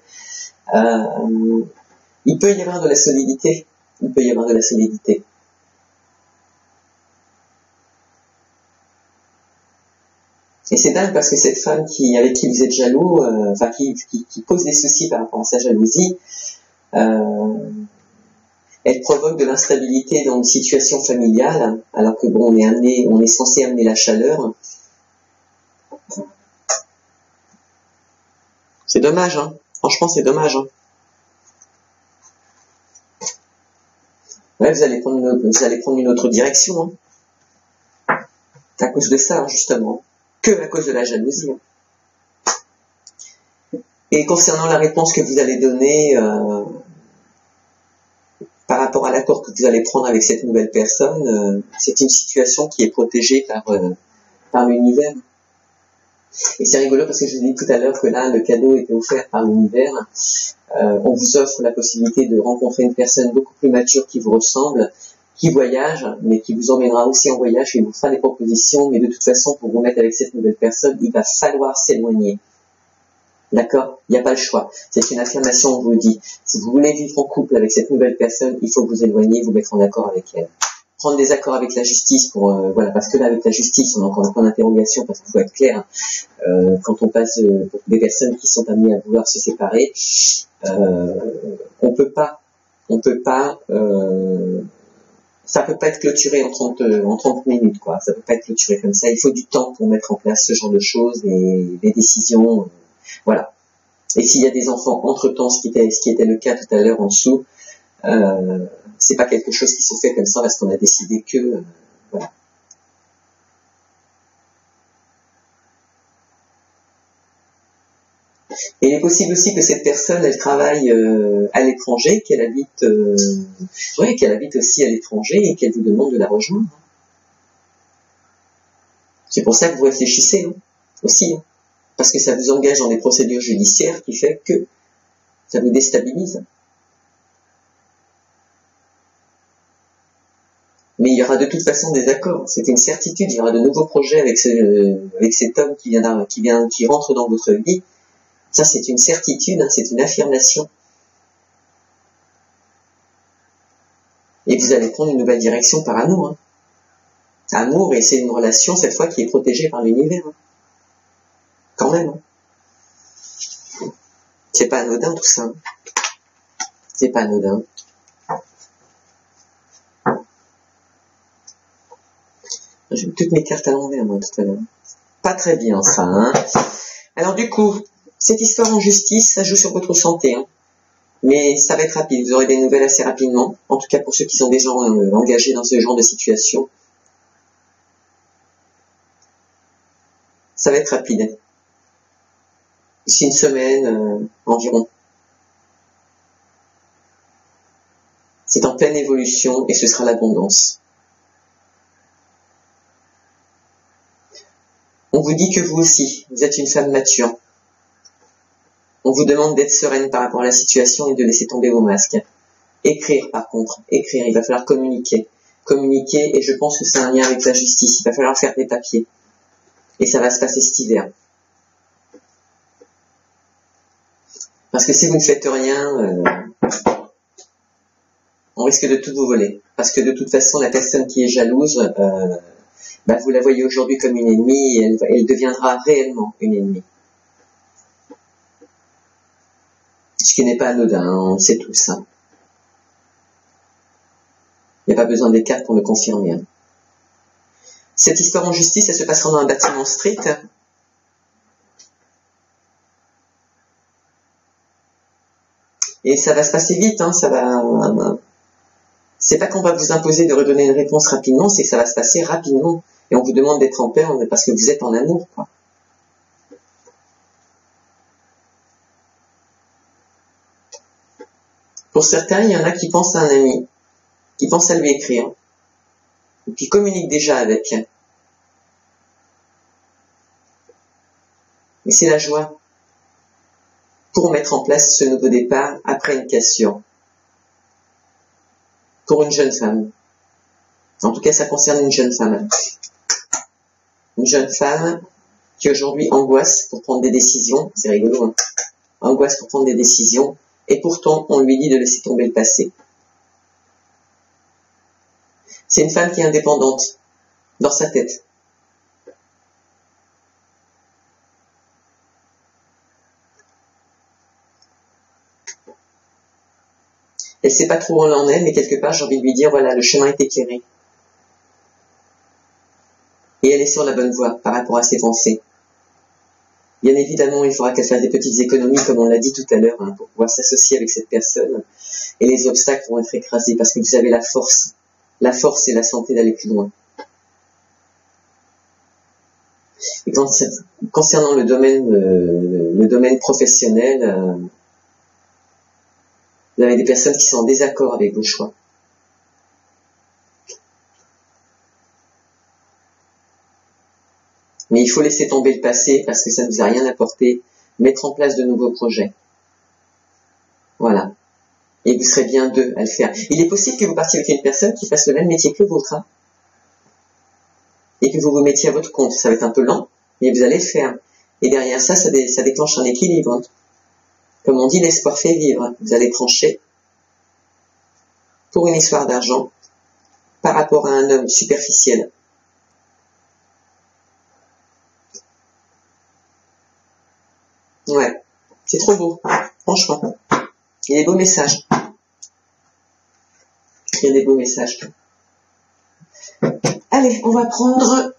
Speaker 1: il peut y avoir de la solidité. Il peut y avoir de la solidité. Et c'est dingue parce que cette femme avec qui vous êtes jaloux, enfin qui pose des soucis par rapport à sa jalousie, elle provoque de l'instabilité dans une situation familiale, alors que bon, on est censé amener la chaleur. C'est dommage, hein. Franchement, c'est dommage, hein. Ouais, vous allez prendre une autre direction, hein. À cause de ça, hein, justement. Que à cause de la jalousie. Hein. Et concernant la réponse que vous allez donner, par rapport à l'accord que vous allez prendre avec cette nouvelle personne, c'est une situation qui est protégée par l'univers. Et c'est rigolo parce que je vous ai dit tout à l'heure que là, le cadeau était offert par l'univers. On vous offre la possibilité de rencontrer une personne beaucoup plus mature qui vous ressemble, qui voyage, mais qui vous emmènera aussi en voyage et vous fera des propositions. Mais de toute façon, pour vous mettre avec cette nouvelle personne, il va falloir s'éloigner. D'accord? Il n'y a pas le choix. C'est une affirmation, on vous le dit. Si vous voulez vivre en couple avec cette nouvelle personne, il faut vous éloigner, vous mettre en accord avec elle. Prendre des accords avec la justice voilà, parce que là, avec la justice, on a encore un point d'interrogation, parce qu'il faut être clair, quand on passe pour des personnes qui sont amenées à vouloir se séparer, on peut pas, ça peut pas être clôturé en 30 minutes, quoi. Ça peut pas être clôturé comme ça. Il faut du temps pour mettre en place ce genre de choses, des décisions, voilà. Et s'il y a des enfants entre-temps, ce qui était le cas tout à l'heure en dessous, C'est pas quelque chose qui se fait comme ça parce qu'on a décidé que... voilà. Et il est possible aussi que cette personne, elle travaille à l'étranger, qu'elle habite, qu'elle habite aussi à l'étranger et qu'elle vous demande de la rejoindre. C'est pour ça que vous réfléchissez, hein, aussi, hein, parce que ça vous engage dans des procédures judiciaires qui fait que ça vous déstabilise. Mais il y aura de toute façon des accords, c'est une certitude, il y aura de nouveaux projets avec cet homme qui rentre dans votre vie. Ça, c'est une certitude, hein, c'est une affirmation. Et vous allez prendre une nouvelle direction par amour. Hein. Amour, et c'est une relation, cette fois, qui est protégée par l'univers. Hein. Quand même. Hein. C'est pas anodin, tout ça. Hein. C'est pas anodin. J'ai toutes mes cartes à l'envers, moi, tout à l'heure. Pas très bien, ça. Hein. Alors, du coup... cette histoire en justice, ça joue sur votre santé, hein. Mais ça va être rapide, vous aurez des nouvelles assez rapidement, en tout cas pour ceux qui sont déjà engagés dans ce genre de situation. Ça va être rapide. D'ici une semaine environ. C'est en pleine évolution et ce sera l'abondance. On vous dit que vous aussi, vous êtes une femme mature. On vous demande d'être sereine par rapport à la situation et de laisser tomber vos masques. Écrire, par contre, écrire, il va falloir communiquer. Communiquer, et je pense que c'est un lien avec la justice. Il va falloir faire des papiers. Et ça va se passer cet hiver. Parce que si vous ne faites rien, on risque de tout vous voler. Parce que de toute façon, la personne qui est jalouse, vous la voyez aujourd'hui comme une ennemie, et elle deviendra réellement une ennemie. Ce qui n'est pas anodin, hein, on le sait tous. Hein. Il n'y a pas besoin des cartes pour le confirmer. Hein. Cette histoire en justice, elle se passera dans un bâtiment strict. Et ça va se passer vite, hein, ça va... c'est pas qu'on va vous imposer de redonner une réponse rapidement, c'est que ça va se passer rapidement. Et on vous demande d'être en paix parce que vous êtes en amour, quoi. Pour certains, il y en a qui pensent à un ami, qui pensent à lui écrire, et qui communiquent déjà avec. Mais c'est la joie pour mettre en place ce nouveau départ après une cassure. Pour une jeune femme. En tout cas, ça concerne une jeune femme. Une jeune femme qui aujourd'hui angoisse pour prendre des décisions. C'est rigolo, hein. Angoisse pour prendre des décisions. Et pourtant, on lui dit de laisser tomber le passé. C'est une femme qui est indépendante, dans sa tête. Elle sait pas trop où on en est, mais quelque part, j'ai envie de lui dire, voilà, le chemin est éclairé. Et elle est sur la bonne voie par rapport à ses pensées. Bien évidemment, il faudra qu'elle fasse des petites économies, comme on l'a dit tout à l'heure, hein, pour pouvoir s'associer avec cette personne. Et les obstacles vont être écrasés parce que vous avez la force. La force et la santé d'aller plus loin. Et concernant le domaine professionnel, vous avez des personnes qui sont en désaccord avec vos choix. Mais il faut laisser tomber le passé parce que ça ne vous a rien apporté. Mettre en place de nouveaux projets. Voilà. Et vous serez bien deux à le faire. Il est possible que vous partiez avec une personne qui fasse le même métier que le vôtre. Hein, et que vous vous mettiez à votre compte. Ça va être un peu lent, mais vous allez le faire. Et derrière ça, ça déclenche un équilibre. Hein. Comme on dit, l'espoir fait vivre. Vous allez trancher pour une histoire d'argent par rapport à un homme superficiel. Ouais, c'est trop beau, franchement. Il y a des beaux messages. Il y a des beaux messages. Allez, on va prendre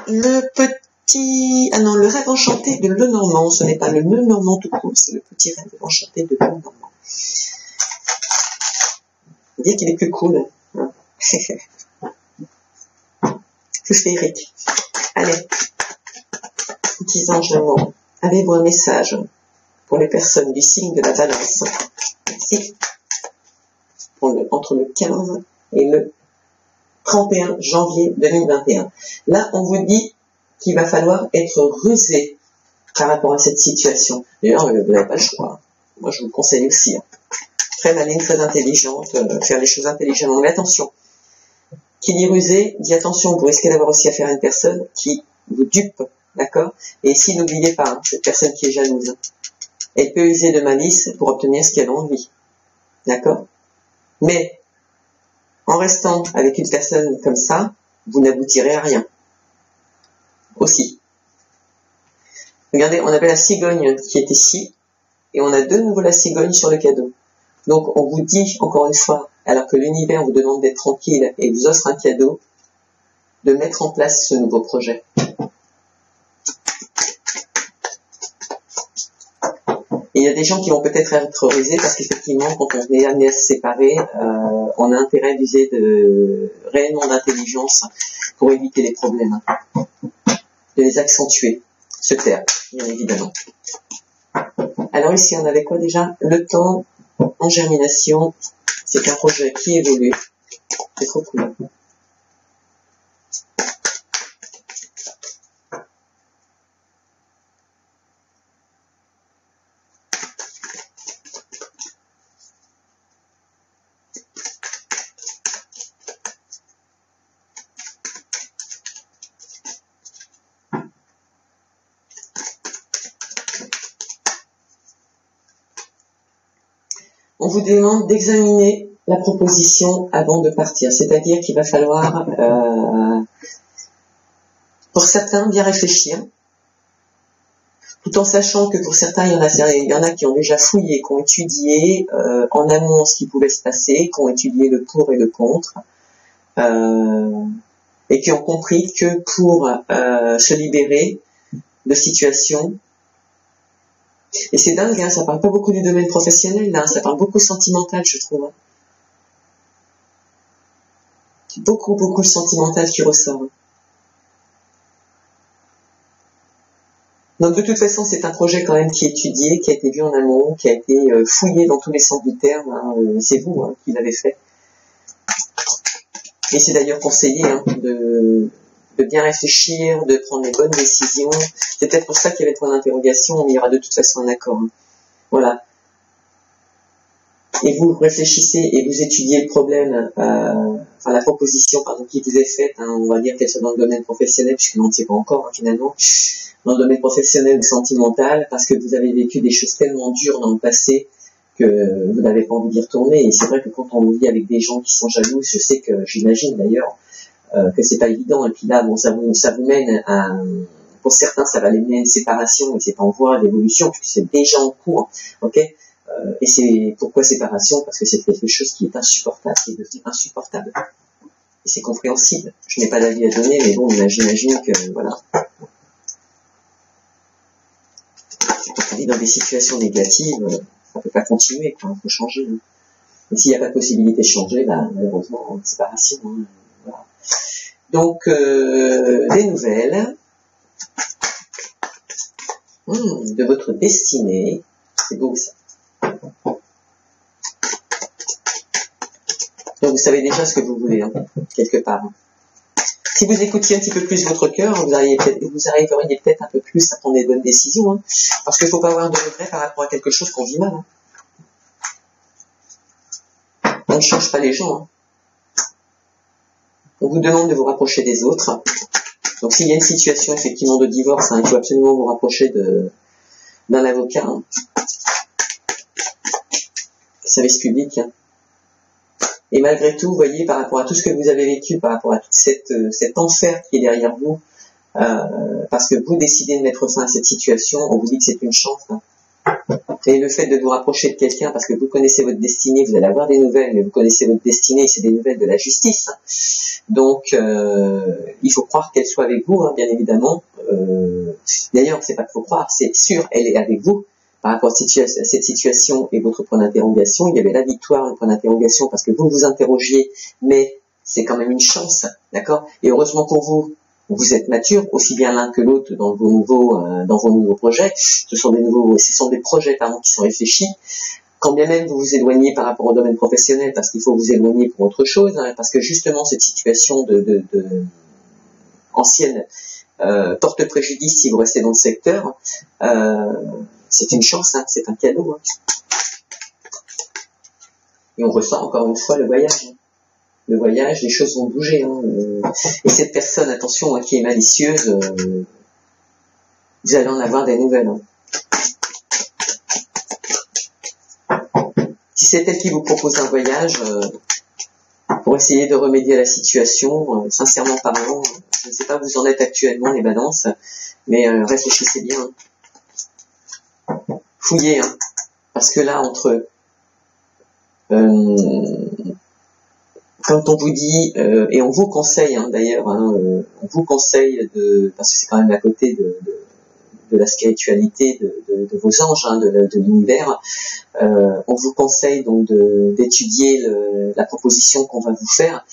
Speaker 1: le petit... Ah non, le rêve enchanté de Lenormand. Ce n'est pas le Lenormand tout court, c'est le petit rêve enchanté de Lenormand. Dire qu'il est plus cool. Hein. Plus féerique. Allez, petits anges d'amour, avez-vous un message pour les personnes du signe de la Balance ici, entre le 15 et le 31 janvier 2021. Là, on vous dit qu'il va falloir être rusé par rapport à cette situation. D'ailleurs, vous n'avez pas le choix. Moi, je vous conseille aussi. Hein. Très maligne, très intelligente, faire les choses intelligemment. Mais attention, qui dit rusé, dit attention, vous risquez d'avoir aussi affaire à une personne qui vous dupe, d'accord? Et ici, n'oubliez pas, hein, cette personne qui est jalouse, elle peut user de malice pour obtenir ce qu'elle a envie, d'accord? Mais, en restant avec une personne comme ça, vous n'aboutirez à rien. Aussi. Regardez, on avait la cigogne qui est ici, et on a de nouveau la cigogne sur le cadeau. Donc, on vous dit, encore une fois, alors que l'univers vous demande d'être tranquille et vous offre un cadeau, de mettre en place ce nouveau projet. Et il y a des gens qui vont peut-être être rusés parce qu'effectivement, quand on est amené à se séparer, on a intérêt à user réellement d'intelligence pour éviter les problèmes, de les accentuer, se taire, bien évidemment. Alors ici, on avait quoi déjà? Le temps en germination, c'est un projet qui évolue. C'est trop cool. On vous demande d'examiner la proposition avant de partir. C'est-à-dire qu'il va falloir, pour certains, bien réfléchir, tout en sachant que pour certains, il y en a qui ont déjà fouillé, qui ont étudié en amont ce qui pouvait se passer, qui ont étudié le pour et le contre, et qui ont compris que pour se libérer de situations. Et c'est dingue, hein, ça parle pas beaucoup du domaine professionnel, là, ça parle beaucoup sentimental, je trouve. Hein. C'est beaucoup le sentimental qui ressort. Hein. Donc de toute façon, c'est un projet quand même qui est étudié, qui a été vu en amont, qui a été fouillé dans tous les sens du terme. Hein. C'est vous hein, qui l'avez fait. Et c'est d'ailleurs conseillé hein, de bien réfléchir, de prendre les bonnes décisions. C'est peut-être pour ça qu'il y avait le point d'interrogation, mais il y aura de toute façon un accord. Hein. Voilà. Et vous réfléchissez et vous étudiez le problème, enfin la proposition pardon, qui vous est faite, hein, on va dire qu'elle soit dans le domaine professionnel, puisque l'on ne sait pas encore hein, finalement, dans le domaine professionnel ou sentimental, parce que vous avez vécu des choses tellement dures dans le passé que vous n'avez pas envie d'y retourner. Et c'est vrai que quand on vit avec des gens qui sont jaloux, je sais que j'imagine d'ailleurs que c'est pas évident. Et puis là, bon, ça vous mène à, pour certains, ça va les mener à une séparation et c'est en voie d'évolution puisque c'est déjà en cours, ok. Et c'est pourquoi séparation? Parce que c'est quelque chose qui est insupportable, qui est devenu insupportable. Et c'est compréhensible. Je n'ai pas d'avis à donner, mais bon, j'imagine que voilà. Quand on vit dans des situations négatives, ça peut pas continuer, quoi. Il faut changer. Hein. Et s'il n'y a pas de possibilité de changer, bah, malheureusement, séparation. Hein. Voilà. Donc, des nouvelles de votre destinée. C'est beau ça. Donc vous savez déjà ce que vous voulez, hein, quelque part. Si vous écoutiez un petit peu plus votre cœur, vous arriveriez peut-être un peu plus à prendre des bonnes décisions, hein, parce qu'il ne faut pas avoir de regrets par rapport à quelque chose qu'on vit mal. Hein. On ne change pas les gens. Hein. On vous demande de vous rapprocher des autres. Donc s'il y a une situation effectivement de divorce, hein, il faut absolument vous rapprocher d'un avocat. Hein. Service public. Hein. Et malgré tout, vous voyez, par rapport à tout ce que vous avez vécu, par rapport à toute cet enfer qui est derrière vous, parce que vous décidez de mettre fin à cette situation, on vous dit que c'est une chance. Hein. Et le fait de vous rapprocher de quelqu'un, parce que vous connaissez votre destinée, vous allez avoir des nouvelles, mais vous connaissez votre destinée, c'est des nouvelles de la justice. Hein. Donc, il faut croire qu'elle soit avec vous, hein, bien évidemment. D'ailleurs, c'est pas qu'il faut croire, c'est sûr, elle est avec vous. par rapport à cette situation et votre point d'interrogation, il y avait la victoire, le point d'interrogation, parce que vous vous interrogiez, mais c'est quand même une chance, d'accord? Et heureusement pour vous, vous êtes mature, aussi bien l'un que l'autre dans vos nouveaux projets. Ce sont des projets, pardon, qui sont réfléchis. Quand bien même vous vous éloignez par rapport au domaine professionnel, parce qu'il faut vous éloigner pour autre chose, hein, parce que justement cette situation ancienne porte préjudice si vous restez dans le secteur. C'est une chance, hein, c'est un cadeau. Hein. Et on ressent encore une fois le voyage. Hein. Le voyage, les choses vont bouger. Hein. Et cette personne, attention, hein, qui est malicieuse, vous allez en avoir des nouvelles. Hein. Si c'est elle qui vous propose un voyage, pour essayer de remédier à la situation, sincèrement parlant, je ne sais pas où vous en êtes actuellement, les balances, mais réfléchissez bien. Hein. Fouillez, hein, parce que là, entre... quand on vous dit, et on vous conseille hein, d'ailleurs, hein, on vous conseille parce que c'est quand même à côté de la spiritualité de vos anges, hein, de l'univers, on vous conseille donc d'étudier la proposition qu'on va vous faire,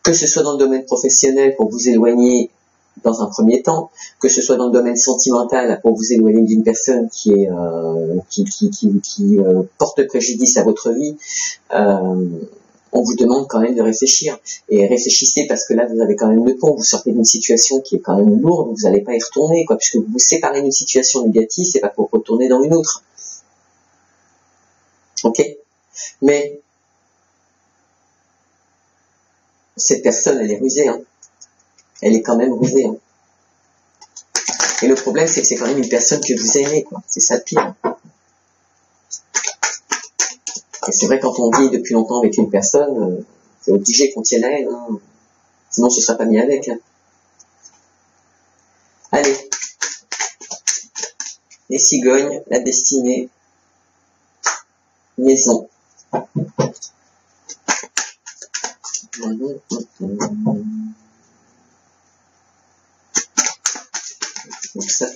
Speaker 1: que ce soit dans le domaine professionnel pour vous éloigner dans un premier temps, que ce soit dans le domaine sentimental pour vous éloigner d'une personne qui porte préjudice à votre vie. On vous demande quand même de réfléchir. Et réfléchissez parce que là, vous avez quand même le pont. Vous sortez d'une situation qui est quand même lourde. Vous n'allez pas y retourner, quoi. Puisque vous vous séparez d'une situation négative, c'est pas pour retourner dans une autre. Ok? Mais, cette personne, elle est rusée, hein. Elle est quand même rusée, hein. Et le problème, c'est que c'est quand même une personne que vous aimez, quoi. C'est ça le pire. Et c'est vrai, quand on vit depuis longtemps avec une personne, c'est obligé qu'on tienne à elle, hein. Sinon ce ne sera pas mis avec. Hein. Allez, les cigognes, la destinée, maison. Donc ça,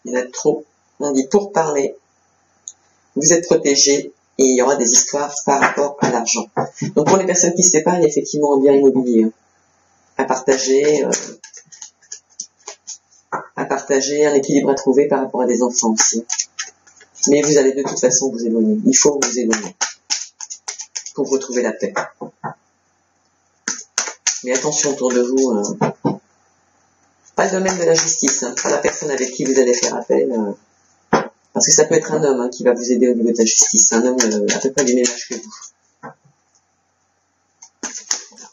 Speaker 1: il y en a trop. On dit pour parler, vous êtes protégé. Et il y aura des histoires par rapport à l'argent. Donc pour les personnes qui se séparent, il y a effectivement un bien immobilier hein, à partager, un équilibre à trouver par rapport à des enfants aussi. Mais vous allez de toute façon vous éloigner. Il faut vous éloigner pour retrouver la paix. Mais attention autour de vous, pas le domaine de la justice, hein, pas la personne avec qui vous allez faire appel. Parce que ça peut être un homme hein, qui va vous aider au niveau de la justice, un homme à peu près du même âge que vous.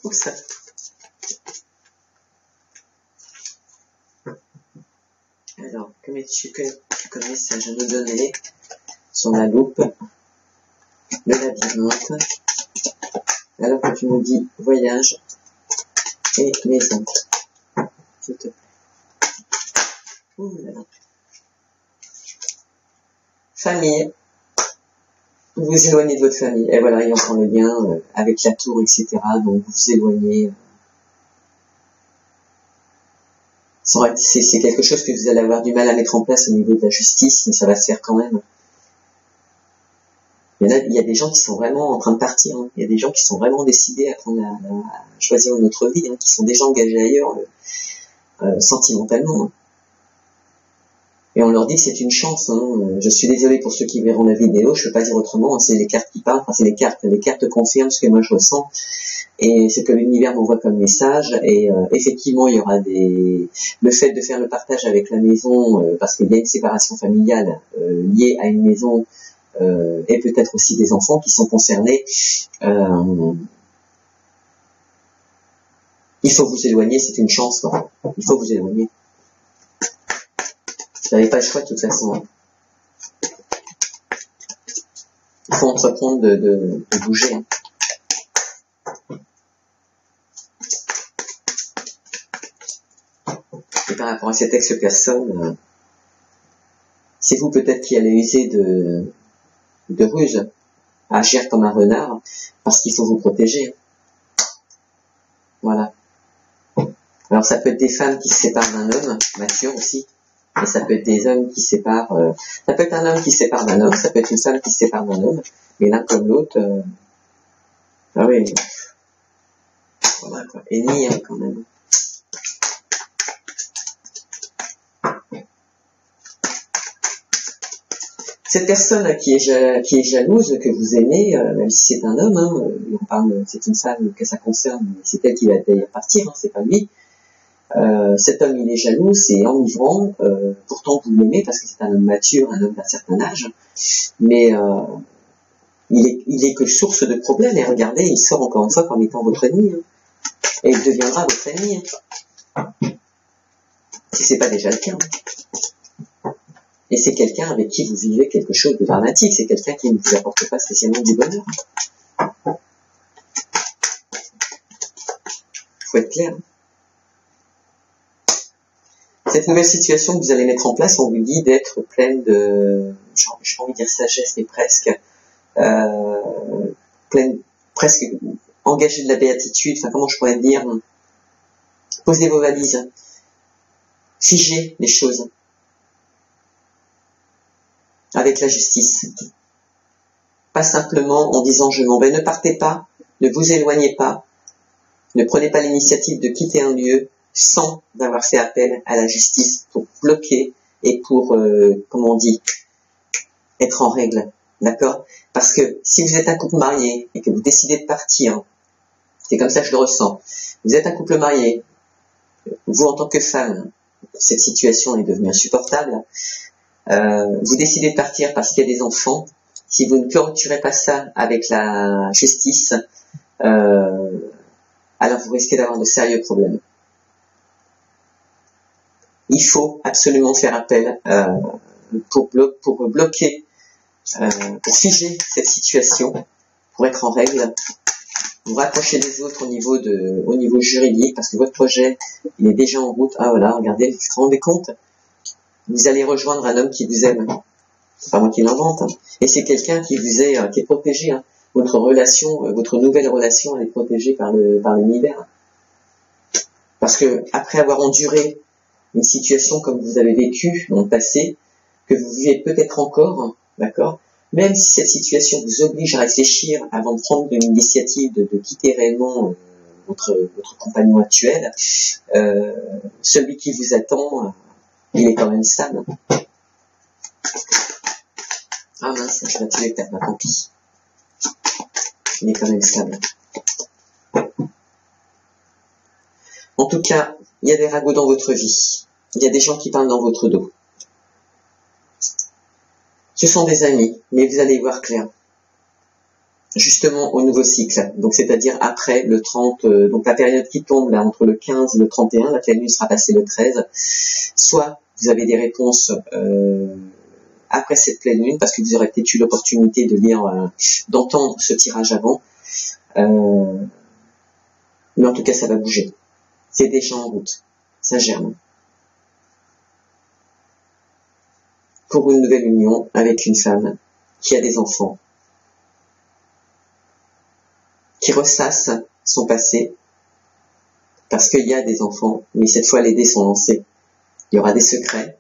Speaker 1: Donc ça. Alors, que mets-tu comme message à nous donner sur la loupe, le labyrinthe, alors que tu nous dis voyage et maison. S'il te plaît. Ouh là là. Famille, vous vous éloignez de votre famille, et voilà, il y a encore le lien avec la tour, etc., donc vous vous éloignez. C'est quelque chose que vous allez avoir du mal à mettre en place au niveau de la justice, mais ça va se faire quand même. Il y a des gens qui sont vraiment en train de partir, hein. Il y a des gens qui sont vraiment décidés à choisir une autre vie, hein, qui sont déjà engagés ailleurs, sentimentalement. Hein. Et on leur dit que c'est une chance. Hein. Je suis désolé pour ceux qui verront la vidéo, je ne peux pas dire autrement. Hein. C'est les cartes qui parlent. Enfin, c'est les cartes confirment ce que moi je ressens et ce que l'univers m'envoie comme message. Et effectivement, il y aura le fait de faire le partage avec la maison, parce qu'il y a une séparation familiale liée à une maison et peut-être aussi des enfants qui sont concernés. Il faut vous éloigner, c'est une chance. Quoi. Il faut vous éloigner. Vous n'avez pas le choix de toute façon. Il faut entreprendre de bouger. Hein. Et par rapport à cette ex-personne, c'est vous peut-être qui allez user de ruse, à agir comme un renard, parce qu'il faut vous protéger. Voilà. Alors ça peut être des femmes qui se séparent d'un homme, mature aussi, Et ça peut être des hommes qui séparent, ça peut être un homme qui se sépare d'un homme, ça peut être une femme qui se sépare d'un homme, mais l'un comme l'autre, ah oui, voilà quoi, ennemi hein, quand même. Cette personne qui est jalouse, que vous aimez, même si c'est un homme, hein, on parle, c'est une femme que ça concerne, mais c'est elle qui va d'ailleurs partir, hein, c'est pas lui. Cet homme, il est jaloux, c'est enivrant, pourtant vous l'aimez parce que c'est un homme mature, un homme d'un certain âge, mais il est que source de problèmes, et regardez, il sort encore une fois comme étant votre ennemi, hein, et il deviendra votre ennemi, hein, si c'est pas déjà le cas. Et c'est quelqu'un avec qui vous vivez quelque chose de dramatique, c'est quelqu'un qui ne vous apporte pas spécialement du bonheur. Faut être clair. Cette nouvelle situation que vous allez mettre en place, on vous dit d'être pleine de, j'ai envie de dire sagesse, mais presque, presque engagée de la béatitude, enfin comment je pourrais dire, posez vos valises, figez les choses, avec la justice. Pas simplement en disant je m'en vais, ne partez pas, ne vous éloignez pas, ne prenez pas l'initiative de quitter un lieu sans avoir fait appel à la justice pour bloquer et pour, comment on dit, être en règle, d'accord? Parce que si vous êtes un couple marié et que vous décidez de partir, c'est comme ça que je le ressens, vous êtes un couple marié, vous en tant que femme, cette situation est devenue insupportable, vous décidez de partir parce qu'il y a des enfants, si vous ne clôturez pas ça avec la justice, alors vous risquez d'avoir de sérieux problèmes. Il faut absolument faire appel pour bloquer, pour figer cette situation, pour être en règle, vous rapprocher des autres au niveau juridique, parce que votre projet, il est déjà en route. Ah voilà, regardez, vous vous rendez compte, vous allez rejoindre un homme qui vous aime. C'est pas moi qui l'invente, hein. Et c'est quelqu'un qui vous est, qui est protégé, hein. Votre relation, votre nouvelle relation, elle est protégée par l'univers. Parce que, après avoir enduré une situation comme vous avez vécu dans le passé, que vous vivez peut-être encore, d'accord, même si cette situation vous oblige à réfléchir avant de prendre une initiative de quitter réellement votre compagnon actuel, celui qui vous attend, il est quand même stable. Ah mince, je vais tuer peut-être, tant pis. Il est quand même stable. En tout cas, il y a des ragots dans votre vie. Il y a des gens qui parlent dans votre dos. Ce sont des amis, mais vous allez y voir clair. Justement au nouveau cycle, donc c'est-à-dire après le 30, donc la période qui tombe là entre le 15 et le 31, la pleine lune sera passée le 13, soit vous avez des réponses après cette pleine lune, parce que vous aurez peut-être eu l'opportunité de lire, d'entendre ce tirage avant, mais en tout cas ça va bouger. C'est déjà en route, ça germe. Pour une nouvelle union avec une femme qui a des enfants, qui ressasse son passé, parce qu'il y a des enfants, mais cette fois les dés sont lancés. Il y aura des secrets,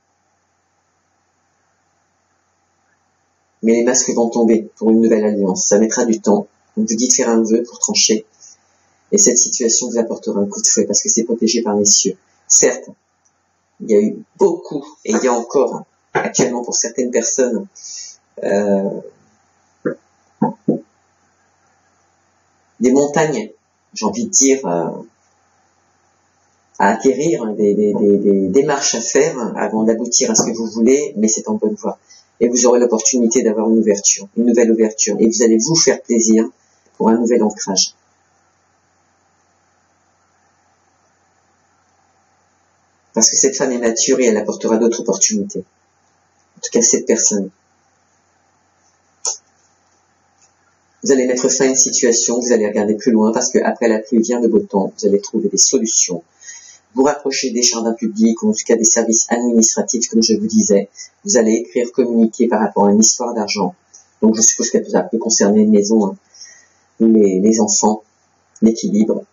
Speaker 1: mais les masques vont tomber pour une nouvelle alliance. Ça mettra du temps. On vous dit de faire un vœu pour trancher, et cette situation vous apportera un coup de fouet, parce que c'est protégé par les cieux. Certes, il y a eu beaucoup, et il y a encore actuellement pour certaines personnes, des montagnes, j'ai envie de dire, à acquérir, des démarches à faire avant d'aboutir à ce que vous voulez, mais c'est en bonne voie. Et vous aurez l'opportunité d'avoir une nouvelle ouverture, et vous allez vous faire plaisir pour un nouvel ancrage. Parce que cette femme est mature et elle apportera d'autres opportunités. En tout cas, cette personne. Vous allez mettre fin à une situation, vous allez regarder plus loin, parce qu'après la pluie vient le beau temps, vous allez trouver des solutions. Vous rapprochez des jardins publics, ou en tout cas des services administratifs, comme je vous disais. Vous allez écrire, communiquer par rapport à une histoire d'argent. Donc je suppose qu'elle peut concerner une maison, hein, les enfants, l'équilibre.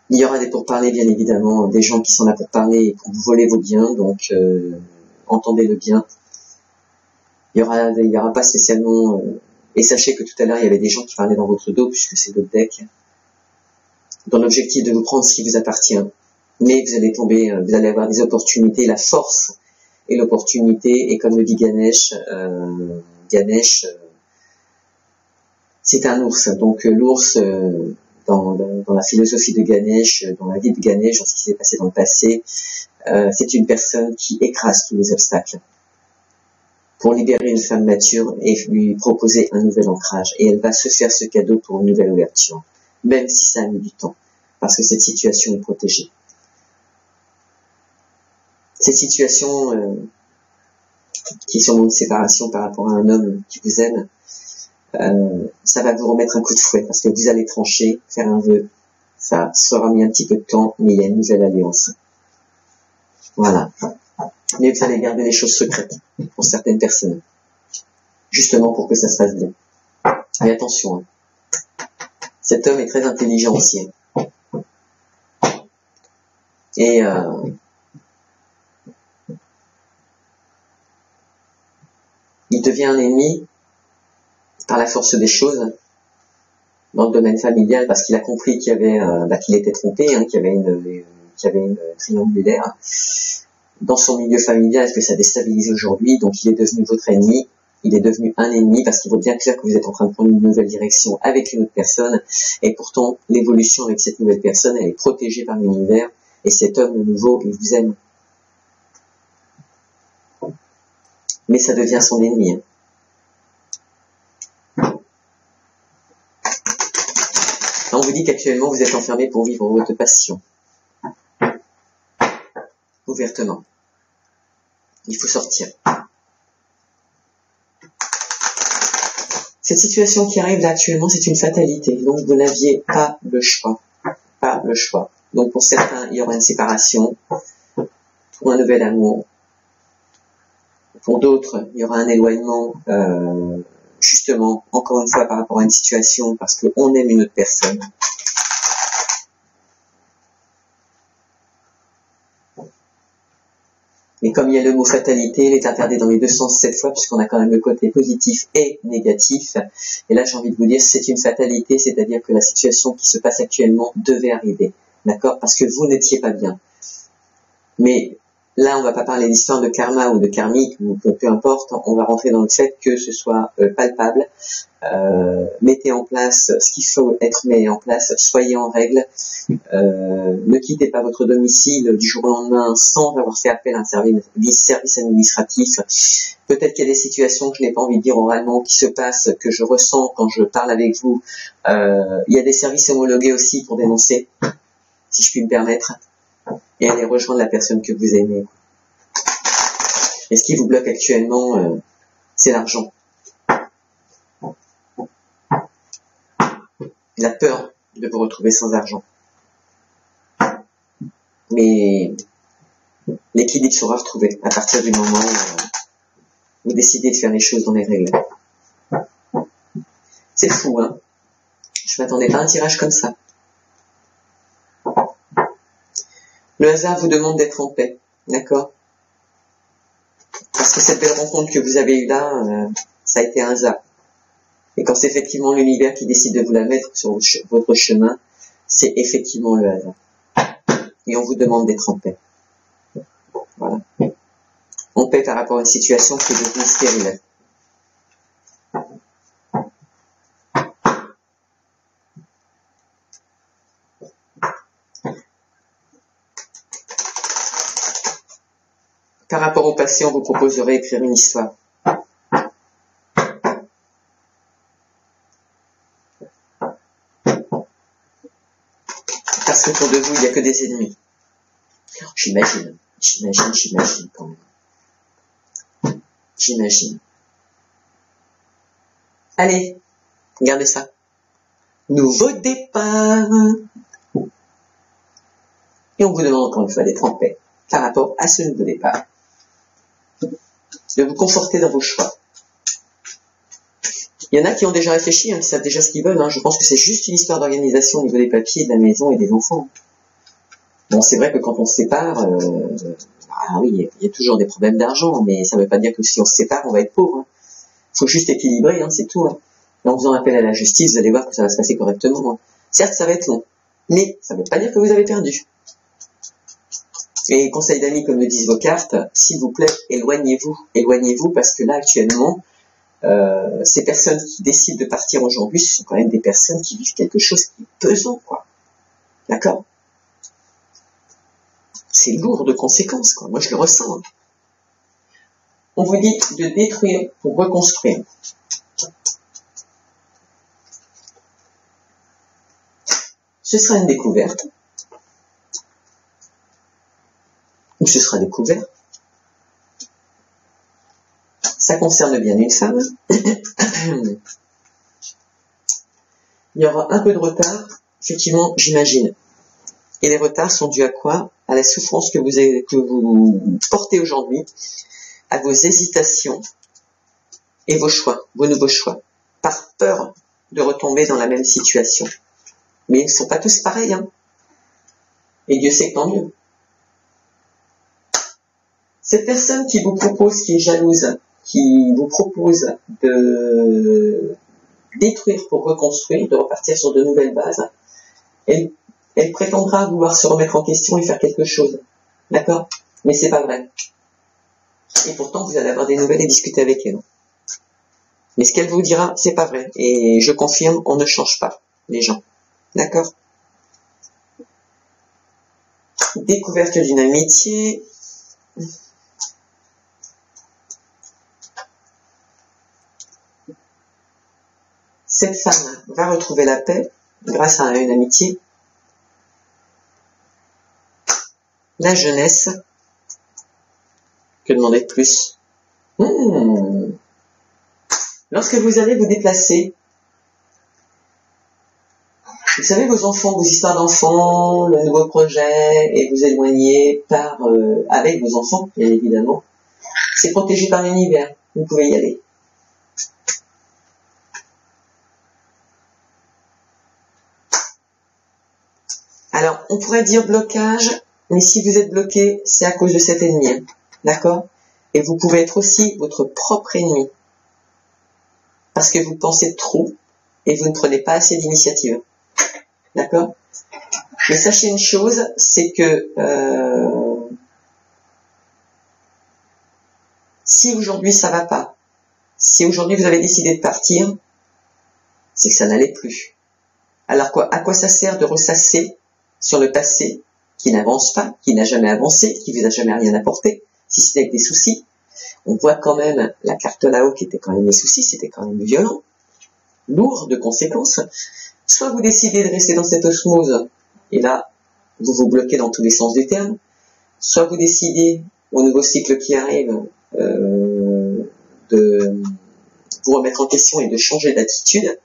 Speaker 1: Il y aura des pourparlers, bien évidemment, des gens qui sont là pour parler, pour vous voler vos biens, donc entendez-le bien. Il y aura pas spécialement... et sachez que tout à l'heure, il y avait des gens qui parlaient dans votre dos, puisque c'est votre deck, dans l'objectif de vous prendre ce qui vous appartient. Mais vous allez tomber, vous allez avoir des opportunités, la force et l'opportunité, et comme le dit Ganesh, c'est un ours. Donc l'ours, dans la philosophie de Ganesh, dans la vie de Ganesh, dans ce qui s'est passé dans le passé, c'est une personne qui écrase tous les obstacles pour libérer une femme mature et lui proposer un nouvel ancrage. Et elle va se faire ce cadeau pour une nouvelle ouverture, même si ça a mis du temps, parce que cette situation est protégée. Cette situation qui est sûrement une séparation par rapport à un homme qui vous aime, ça va vous remettre un coup de fouet, parce que vous allez trancher, faire un vœu. Ça sera mis un petit peu de temps, mais il y a une nouvelle alliance. Voilà. Mais vous allez garder les choses secrètes pour certaines personnes, justement pour que ça se passe bien. Et attention, hein. Cet homme est très intelligent aussi. Et il devient un ennemi par la force des choses dans le domaine familial, parce qu'il a compris qu'il y avait qu'il était trompé, hein, qu'il y avait une triangulaire dans son milieu familial, que ça déstabilise aujourd'hui. Donc il est devenu votre ennemi, il est devenu un ennemi, parce qu'il vaut bien clair que vous êtes en train de prendre une nouvelle direction avec une autre personne, et pourtant l'évolution avec cette nouvelle personne, elle est protégée par l'univers, et cet homme nouveau, il vous aime. Mais ça devient son ennemi. Hein. On vous dit qu'actuellement vous êtes enfermé pour vivre votre passion. Ouvertement. Il faut sortir. Cette situation qui arrive là actuellement, c'est une fatalité. Donc vous n'aviez pas le choix. Pas le choix. Donc pour certains, il y aura une séparation, pour un nouvel amour. Pour d'autres, il y aura un éloignement, justement, encore une fois par rapport à une situation, parce qu'on aime une autre personne. Mais comme il y a le mot fatalité, il est interdit dans les deux sens cette fois, puisqu'on a quand même le côté positif et négatif. Et là, j'ai envie de vous dire, c'est une fatalité, c'est-à-dire que la situation qui se passe actuellement devait arriver. D'accord? Parce que vous n'étiez pas bien. Mais là, on va pas parler d'histoire de karma ou de karmique, ou peu importe, on va rentrer dans le fait que ce soit palpable. Mettez en place ce qu'il faut être mis en place, soyez en règle, ne quittez pas votre domicile du jour au lendemain sans avoir fait appel à un service administratif. Peut-être qu'il y a des situations que je n'ai pas envie de dire oralement qui se passent, que je ressens quand je parle avec vous. Il y a des services homologués aussi pour dénoncer, si je puis me permettre, et aller rejoindre la personne que vous aimez. Et ce qui vous bloque actuellement, c'est l'argent. La peur de vous retrouver sans argent. Mais l'équilibre sera retrouvé à partir du moment où vous décidez de faire les choses dans les règles. C'est fou, hein? Je m'attendais pas à un tirage comme ça. Le hasard vous demande d'être en paix, d'accord? Parce que cette belle rencontre que vous avez eue là, ça a été un hasard. Et quand c'est effectivement l'univers qui décide de vous la mettre sur votre chemin, c'est effectivement le hasard. Et on vous demande d'être en paix. Voilà. En paix par rapport à une situation qui est devenue stérile. Par rapport au passé, on vous proposerait d'écrire une histoire. Parce qu'autour de vous, il n'y a que des ennemis. J'imagine quand même. J'imagine. Allez, regardez ça. Nouveau départ. Et on vous demande encore une fois d'être en paix par rapport à ce nouveau départ. De vous conforter dans vos choix. Il y en a qui ont déjà réfléchi, qui savent déjà ce qu'ils veulent. Je pense que c'est juste une histoire d'organisation au niveau des papiers, de la maison et des enfants. Bon, c'est vrai que quand on se sépare, ah oui, il y a toujours des problèmes d'argent, mais ça ne veut pas dire que si on se sépare, on va être pauvre. Hein. Faut juste équilibrer, hein, c'est tout. Hein. Et en faisant appel à la justice, vous allez voir que ça va se passer correctement. Hein. Certes, ça va être long, mais ça ne veut pas dire que vous avez perdu. Et conseil d'amis, comme le disent vos cartes, s'il vous plaît, éloignez-vous. Éloignez-vous parce que là, actuellement, ces personnes qui décident de partir aujourd'hui, ce sont quand même des personnes qui vivent quelque chose qui est pesant, quoi. D'accord? C'est lourd de conséquences, quoi. Moi, je le ressens. Hein. On vous dit de détruire pour reconstruire. Ce sera une découverte. Ou ce sera découvert. Ça concerne bien une femme. Il y aura un peu de retard, effectivement, j'imagine. Et les retards sont dus à quoi? À la souffrance que vous portez aujourd'hui, à vos hésitations et vos choix, vos nouveaux choix, par peur de retomber dans la même situation. Mais ils ne sont pas tous pareils, hein. Et Dieu sait que tant mieux. Cette personne qui vous propose, qui est jalouse, qui vous propose de détruire pour reconstruire, de repartir sur de nouvelles bases, elle prétendra vouloir se remettre en question et faire quelque chose. D'accord? Mais c'est pas vrai. Et pourtant, vous allez avoir des nouvelles et discuter avec elle. Mais ce qu'elle vous dira, c'est pas vrai. Et je confirme, on ne change pas les gens. D'accord? Découverte d'une amitié. Cette femme va retrouver la paix grâce à une amitié. La jeunesse. Que demander de plus? Lorsque vous allez vous déplacer, vous savez, vos enfants, vos histoires d'enfants, le nouveau projet, et vous éloigner avec vos enfants, bien évidemment, c'est protégé par l'univers. Vous pouvez y aller. Alors, on pourrait dire blocage, mais si vous êtes bloqué, c'est à cause de cet ennemi. D'accord? Et vous pouvez être aussi votre propre ennemi. Parce que vous pensez trop et vous ne prenez pas assez d'initiative. D'accord? Mais sachez une chose, c'est que si aujourd'hui ça va pas, si aujourd'hui vous avez décidé de partir, c'est que ça n'allait plus. Alors à quoi ça sert de ressasser sur le passé qui n'avance pas, qui n'a jamais avancé, qui vous a jamais rien apporté, si c'était avec des soucis? On voit quand même la carte là-haut qui était quand même des soucis, c'était quand même violent, lourd de conséquences. Soit vous décidez de rester dans cette osmose, et là, vous vous bloquez dans tous les sens du terme, soit vous décidez, au nouveau cycle qui arrive, de vous remettre en question et de changer d'attitude.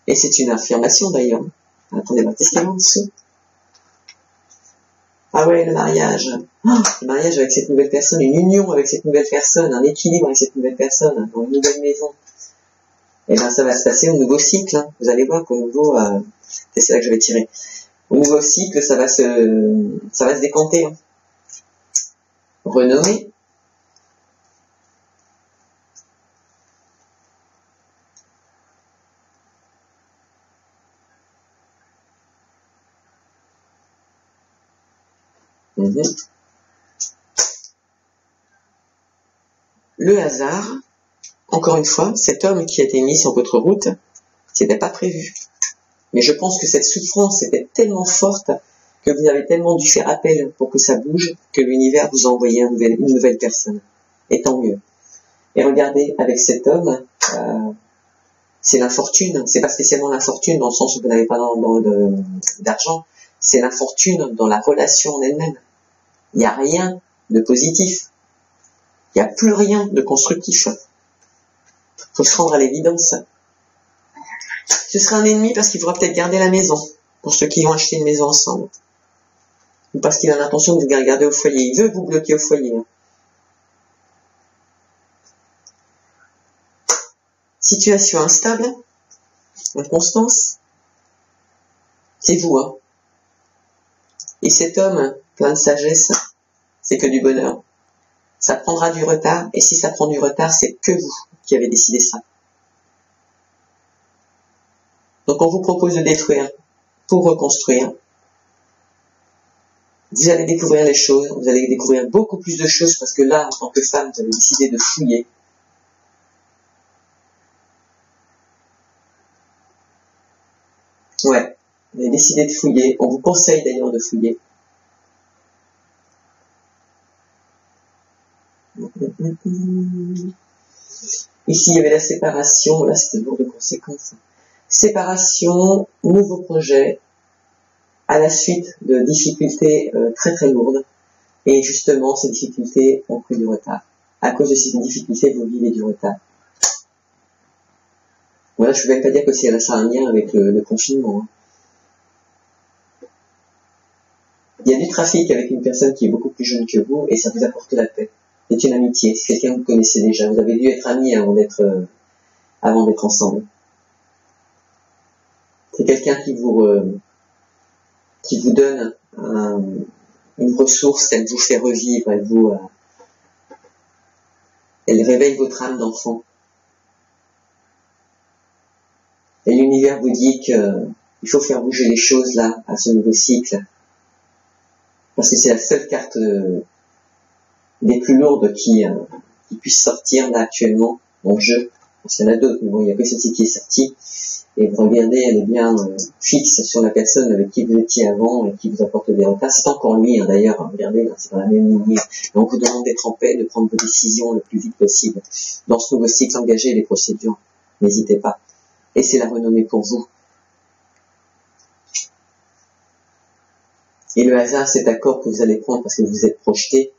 Speaker 1: Et c'est une affirmation d'ailleurs. Attendez, qu'est-ce qu'il y a en dessous? Ah ouais, le mariage. Le mariage avec cette nouvelle personne, une union avec cette nouvelle personne, un équilibre avec cette nouvelle personne, dans une nouvelle maison. Et bien ça va se passer au nouveau cycle. Hein. Vous allez voir qu'au nouveau, c'est là que je vais tirer. Au nouveau cycle, ça va se décanter. Hein. Renommé. Le hasard, encore une fois, cet homme qui a été mis sur votre route, c'était pas prévu. Mais je pense que cette souffrance était tellement forte que vous avez tellement dû faire appel pour que ça bouge, que l'univers vous a envoyé une nouvelle personne. Et tant mieux. Et regardez, avec cet homme, c'est l'infortune. C'est pas spécialement l'infortune dans le sens où vous n'avez pas d'argent. C'est l'infortune dans la relation en elle-même. Il n'y a rien de positif. Il n'y a plus rien de constructif. Il faut se rendre à l'évidence. Ce sera un ennemi parce qu'il faudra peut-être garder la maison, pour ceux qui ont acheté une maison ensemble. Ou parce qu'il a l'intention de vous garder au foyer. Il veut vous bloquer au foyer. Situation instable, inconstance, c'est vous. Et cet homme, plein de sagesse, c'est que du bonheur. Ça prendra du retard, et si ça prend du retard, c'est que vous qui avez décidé ça. Donc on vous propose de détruire pour reconstruire. Vous allez découvrir les choses, vous allez découvrir beaucoup plus de choses, parce que là, en tant que femme, vous avez décidé de fouiller. Ouais, vous avez décidé de fouiller. On vous conseille d'ailleurs de fouiller. Ici, il y avait la séparation. Là, c'était lourd de conséquences. Séparation, nouveau projet, à la suite de difficultés très très lourdes. Et justement, ces difficultés ont pris du retard. À cause de ces difficultés, vous vivez du retard. Voilà, je ne vais même pas dire que ça a un lien avec le confinement. Il y a du trafic avec une personne qui est beaucoup plus jeune que vous et ça vous apporte la paix. C'est une amitié, c'est quelqu'un que vous connaissez déjà. Vous avez dû être amis avant d'être ensemble. C'est quelqu'un qui vous donne une ressource, elle vous fait revivre, elle réveille votre âme d'enfant. Et l'univers vous dit qu'il faut faire bouger les choses là, à ce nouveau cycle. Parce que c'est la seule carte des plus lourdes qui puisse sortir là actuellement en jeu. Il y en a d'autres, mais bon, il n'y a que celle-ci qui est sortie. Et vous regardez, elle est bien fixe sur la personne avec qui vous étiez avant et qui vous apporte des retards. C'est encore lui, d'ailleurs, regardez, là, c'est dans la même lignée. Et on vous demande d'être en paix, de prendre vos décisions le plus vite possible. Dans ce nouveau cycle, engagez les procédures. N'hésitez pas. Et c'est la renommée pour vous. Et le hasard, cet accord que vous allez prendre parce que vous êtes projeté,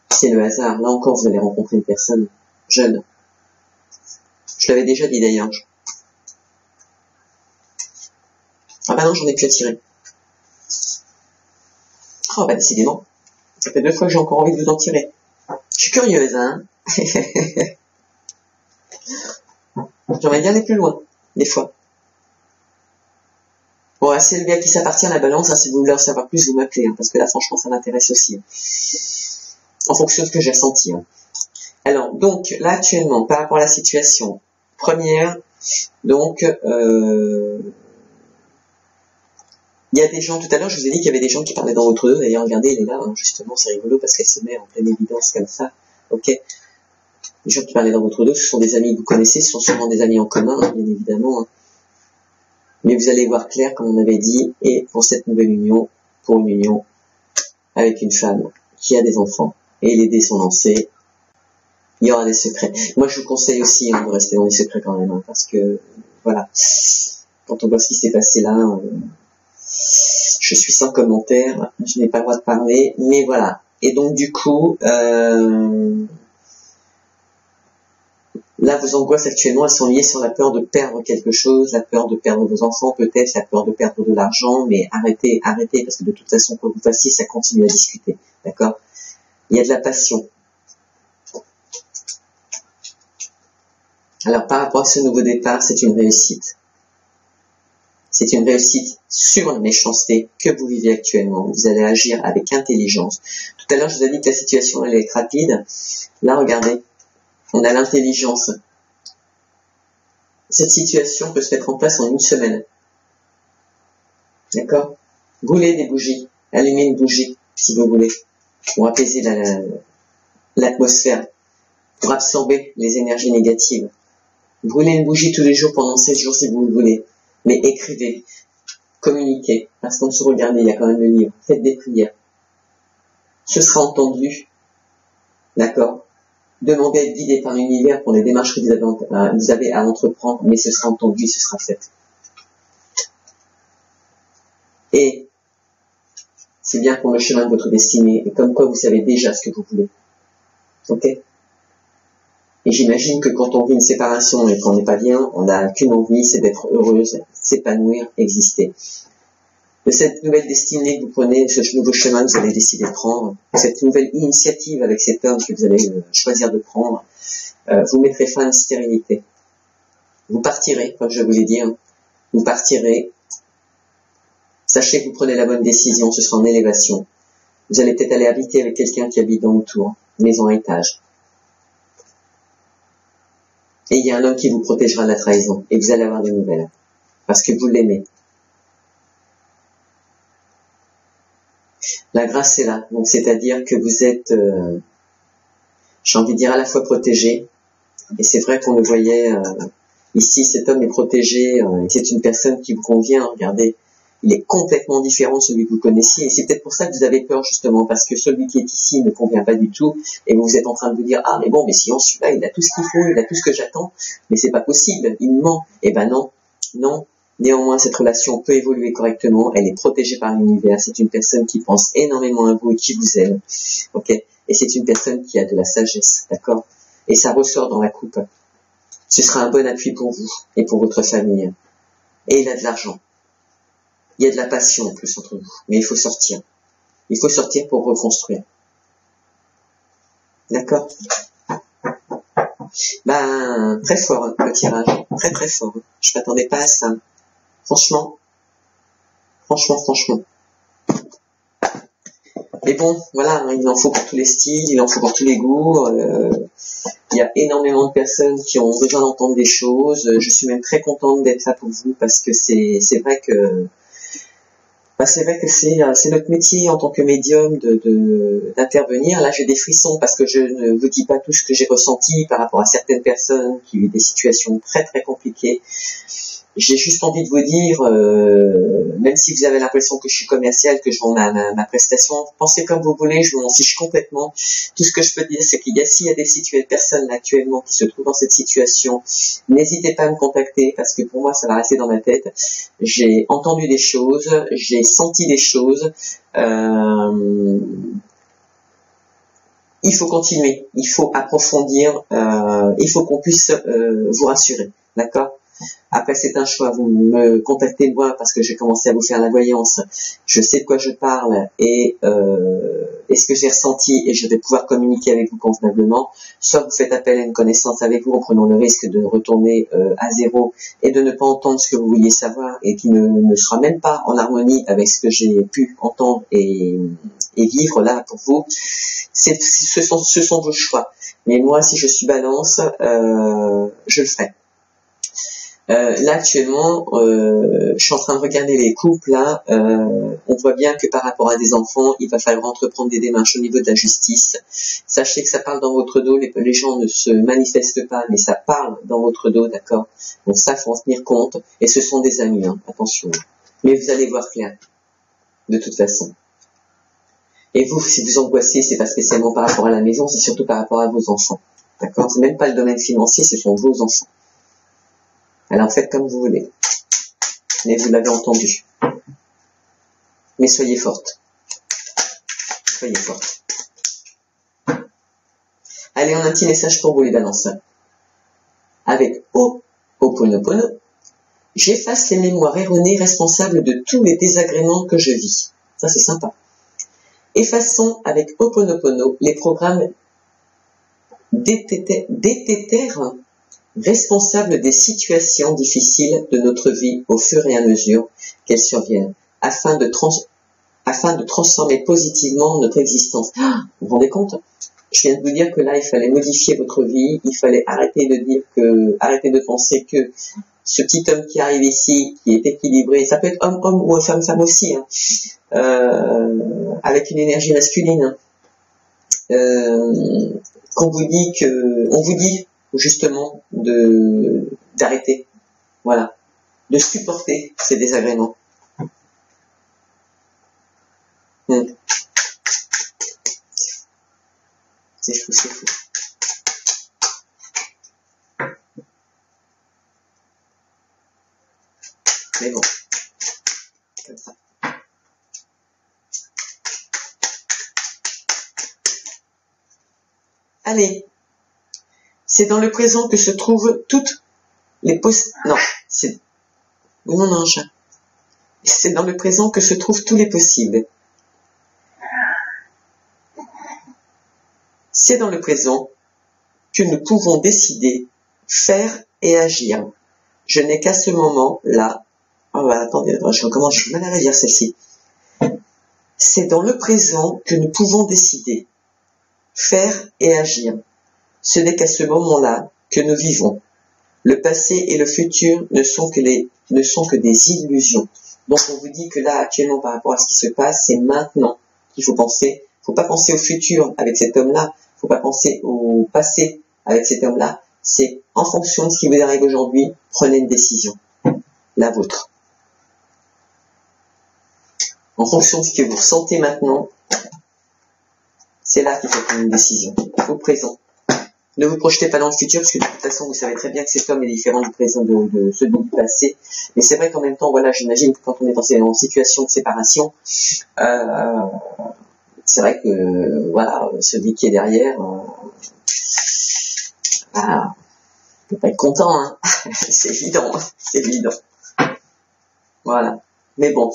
Speaker 1: c'est le hasard. Là encore, vous allez rencontrer une personne jeune. Je l'avais déjà dit d'ailleurs. Ah bah non, j'en ai plus à tirer. Oh bah décidément. Ça fait 2 fois que j'ai encore envie de vous en tirer. Je suis curieuse, hein. J'aimerais bien aller plus loin, des fois. Bon, c'est le gars qui s'appartient à la balance, hein, si vous voulez en savoir plus, vous m'appelez, hein, parce que là, franchement, ça m'intéresse aussi. Hein. En fonction de ce que j'ai ressenti. Hein. Alors, donc, là, actuellement, par rapport à la situation, première, donc, il y a des gens, tout à l'heure, je vous ai dit qu'il y avait des gens qui parlaient dans votre dos, d'ailleurs, regardez, il est là, hein, justement, c'est rigolo, parce qu'elle se met en pleine évidence comme ça, ok. Les gens qui parlaient dans votre dos, ce sont des amis que vous connaissez, ce sont souvent des amis en commun, hein, bien évidemment, hein. Mais vous allez voir clair, comme on avait dit, et pour cette nouvelle union, pour une union avec une femme qui a des enfants, et les dés sont lancés, il y aura des secrets. Moi, je vous conseille aussi de rester dans les secrets quand même, hein, parce que, voilà, quand on voit ce qui s'est passé là, je suis sans commentaire, je n'ai pas le droit de parler, mais voilà. Et donc, du coup, là, vos angoisses actuellement, elles sont liées sur la peur de perdre quelque chose, la peur de perdre vos enfants peut-être, la peur de perdre de l'argent, mais arrêtez, parce que de toute façon, quoi que vous fassiez, ça continue à discuter, d'accord? Il y a de la passion. Alors, par rapport à ce nouveau départ, c'est une réussite. C'est une réussite sur la méchanceté que vous vivez actuellement. Vous allez agir avec intelligence. Tout à l'heure, je vous ai dit que la situation allait être rapide. Là, regardez. On a l'intelligence. Cette situation peut se mettre en place en 1 semaine. D'accord? Brûlez des bougies. Allumez une bougie, si vous voulez, pour apaiser l'atmosphère, pour absorber les énergies négatives. Brûlez une bougie tous les jours pendant 7 jours si vous le voulez. Mais écrivez, communiquez, parce qu'on se regarde, il y a quand même le livre. Faites des prières. Ce sera entendu. D'accord? Demandez à être guidé par l'univers pour les démarches que vous avez à entreprendre, mais ce sera entendu, ce sera fait. Et c'est bien pour le chemin de votre destinée, et comme quoi vous savez déjà ce que vous voulez. Ok? Et j'imagine que quand on vit une séparation et qu'on n'est pas bien, on n'a qu'une envie, c'est d'être heureuse, s'épanouir, exister. De cette nouvelle destinée que vous prenez, ce nouveau chemin que vous allez décider de prendre, cette nouvelle initiative avec cet homme que vous allez choisir de prendre, vous mettrez fin à une stérilité. Vous partirez, comme je vous l'ai dit, hein, vous partirez Sachez que vous prenez la bonne décision, ce sera en élévation. Vous allez peut-être aller habiter avec quelqu'un qui habite dans le tour, maison à étage. Et il y a un homme qui vous protégera de la trahison. Et vous allez avoir des nouvelles. Parce que vous l'aimez. La grâce est là. Donc c'est-à-dire que vous êtes, j'ai envie de dire, à la fois protégé. Et c'est vrai qu'on le voyait ici, cet homme est protégé. C'est une personne qui vous convient. Regardez, il est complètement différent de celui que vous connaissiez. Et c'est peut-être pour ça que vous avez peur, justement, parce que celui qui est ici ne convient pas du tout. Et vous êtes en train de vous dire, ah, mais bon, mais sinon, celui-là, il a tout ce qu'il faut, il a tout ce que j'attends. Mais c'est pas possible, il me ment. Eh ben non, non. Néanmoins, cette relation peut évoluer correctement. Elle est protégée par l'univers. C'est une personne qui pense énormément à vous et qui vous aime. Ok? Et c'est une personne qui a de la sagesse. D'accord? Et ça ressort dans la coupe. Ce sera un bon appui pour vous et pour votre famille. Et il a de l'argent. Il y a de la passion en plus entre vous. Mais il faut sortir. Il faut sortir pour reconstruire. D'accord? Ben, très fort, hein, le tirage. Très très fort. Je m'attendais pas à ça. Franchement. Mais bon, voilà, il en faut pour tous les styles, il en faut pour tous les goûts. Il y a énormément de personnes qui ont besoin d'entendre des choses. Je suis même très contente d'être là pour vous parce que c'est vrai que c'est notre métier en tant que médium d'intervenir. Là, j'ai des frissons parce que je ne vous dis pas tout ce que j'ai ressenti par rapport à certaines personnes qui ont eu des situations très très compliquées. J'ai juste envie de vous dire, même si vous avez l'impression que je suis commercial, que je vends ma prestation, pensez comme vous voulez, je m'en fiche complètement. Tout ce que je peux dire, c'est qu'il y a, s'il y a des personnes là, actuellement qui se trouvent dans cette situation, n'hésitez pas à me contacter parce que pour moi, ça va rester dans ma tête. J'ai entendu des choses, j'ai senti des choses. Il faut continuer, il faut approfondir, il faut qu'on puisse vous rassurer, d'accord? Après, c'est un choix. Vous me contactez moi parce que j'ai commencé à vous faire la voyance. Je sais de quoi je parle et ce que j'ai ressenti et je vais pouvoir communiquer avec vous convenablement. Soit vous faites appel à une connaissance avec vous en prenant le risque de retourner à zéro et de ne pas entendre ce que vous vouliez savoir et qui ne sera même pas en harmonie avec ce que j'ai pu entendre et vivre là pour vous. Ce sont vos choix. Mais moi, si je suis balance, je le ferai. Là actuellement, je suis en train de regarder les couples. Là, on voit bien que par rapport à des enfants, il va falloir entreprendre des démarches au niveau de la justice. Sachez que ça parle dans votre dos. Les gens ne se manifestent pas, mais ça parle dans votre dos, d'accord? Donc ça, faut en tenir compte. Et ce sont des amis, hein, attention. Mais vous allez voir clair, de toute façon. Et vous, si vous angoissez, c'est pas spécialement par rapport à la maison, c'est surtout par rapport à vos enfants, d'accord? C'est même pas le domaine financier, ce sont vos enfants. Alors faites comme vous voulez. Mais vous l'avez entendu. Mais soyez forte. Soyez forte. Allez, on a un petit message pour vous les balances. Avec Ho'oponopono, j'efface les mémoires erronées responsables de tous les désagréments que je vis. Ça c'est sympa. Effaçons avec Ho'oponopono les programmes dététères responsable des situations difficiles de notre vie au fur et à mesure qu'elles surviennent, afin de transformer positivement notre existence. Ah, vous vous rendez compte? Je viens de vous dire que là, il fallait modifier votre vie, il fallait arrêter de penser que ce petit homme qui arrive ici, qui est équilibré, ça peut être homme-homme ou femme-femme aussi, hein, avec une énergie masculine, on vous dit justement d'arrêter, voilà, de supporter ces désagréments. C'est fou, c'est fou. Mais bon, comme ça. Allez. C'est dans le présent que se trouvent toutes les C'est dans le présent que se trouvent tous les possibles. C'est dans le présent que nous pouvons décider, faire et agir. Je n'ai qu'à ce moment-là Ah bah attendez, je recommence, je suis mal à la lire celle-ci. C'est dans le présent que nous pouvons décider, faire et agir. Ce n'est qu'à ce moment-là que nous vivons. Le passé et le futur ne sont que des illusions. Donc on vous dit que là, actuellement, par rapport à ce qui se passe, c'est maintenant qu'il faut penser. Il faut pas penser au futur avec cet homme-là. Il faut pas penser au passé avec cet homme-là. C'est en fonction de ce qui vous arrive aujourd'hui, prenez une décision. La vôtre. En fonction de ce que vous ressentez maintenant, c'est là qu'il faut prendre une décision. Au présent. Ne vous projetez pas dans le futur, parce que de toute façon, vous savez très bien que cet homme est différent du présent de celui du passé. Mais c'est vrai qu'en même temps, voilà, j'imagine que quand on est en situation de séparation, c'est vrai que, voilà, celui qui est derrière, ne peut pas être content, hein. C'est évident, c'est évident. Voilà. Mais bon,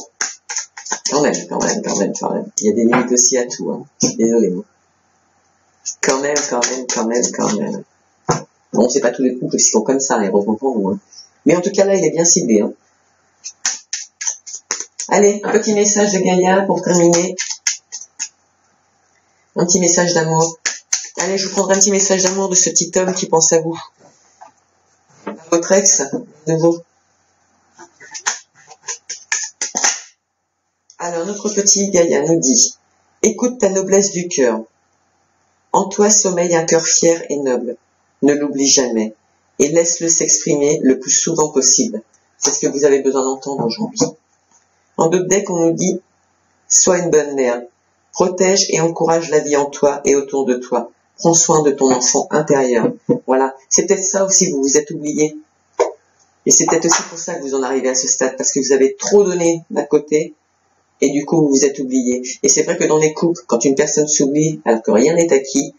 Speaker 1: quand même. Il y a des limites aussi à tout, hein. Je suis désolé, moi. Quand même. Bon, c'est pas tous les couples qui sont comme ça, heureusement pour nous, hein. Mais en tout cas, là, il est bien ciblé, hein. Allez, un petit message de Gaïa pour terminer. Un petit message d'amour. Allez, je vous prendrai un petit message d'amour de ce petit homme qui pense à vous. Votre ex, de nouveau. Alors, notre petit Gaïa nous dit, écoute ta noblesse du cœur. En toi sommeille un cœur fier et noble. Ne l'oublie jamais et laisse-le s'exprimer le plus souvent possible. C'est ce que vous avez besoin d'entendre aujourd'hui. En d'autres decks, on nous dit, sois une bonne mère. Protège et encourage la vie en toi et autour de toi. Prends soin de ton enfant intérieur. Voilà. C'est peut-être ça aussi, vous vous êtes oublié. Et c'est peut-être aussi pour ça que vous en arrivez à ce stade, parce que vous avez trop donné d'un côté, et du coup, vous vous êtes oublié. Et c'est vrai que dans les couples, quand une personne s'oublie, alors que rien n'est acquis,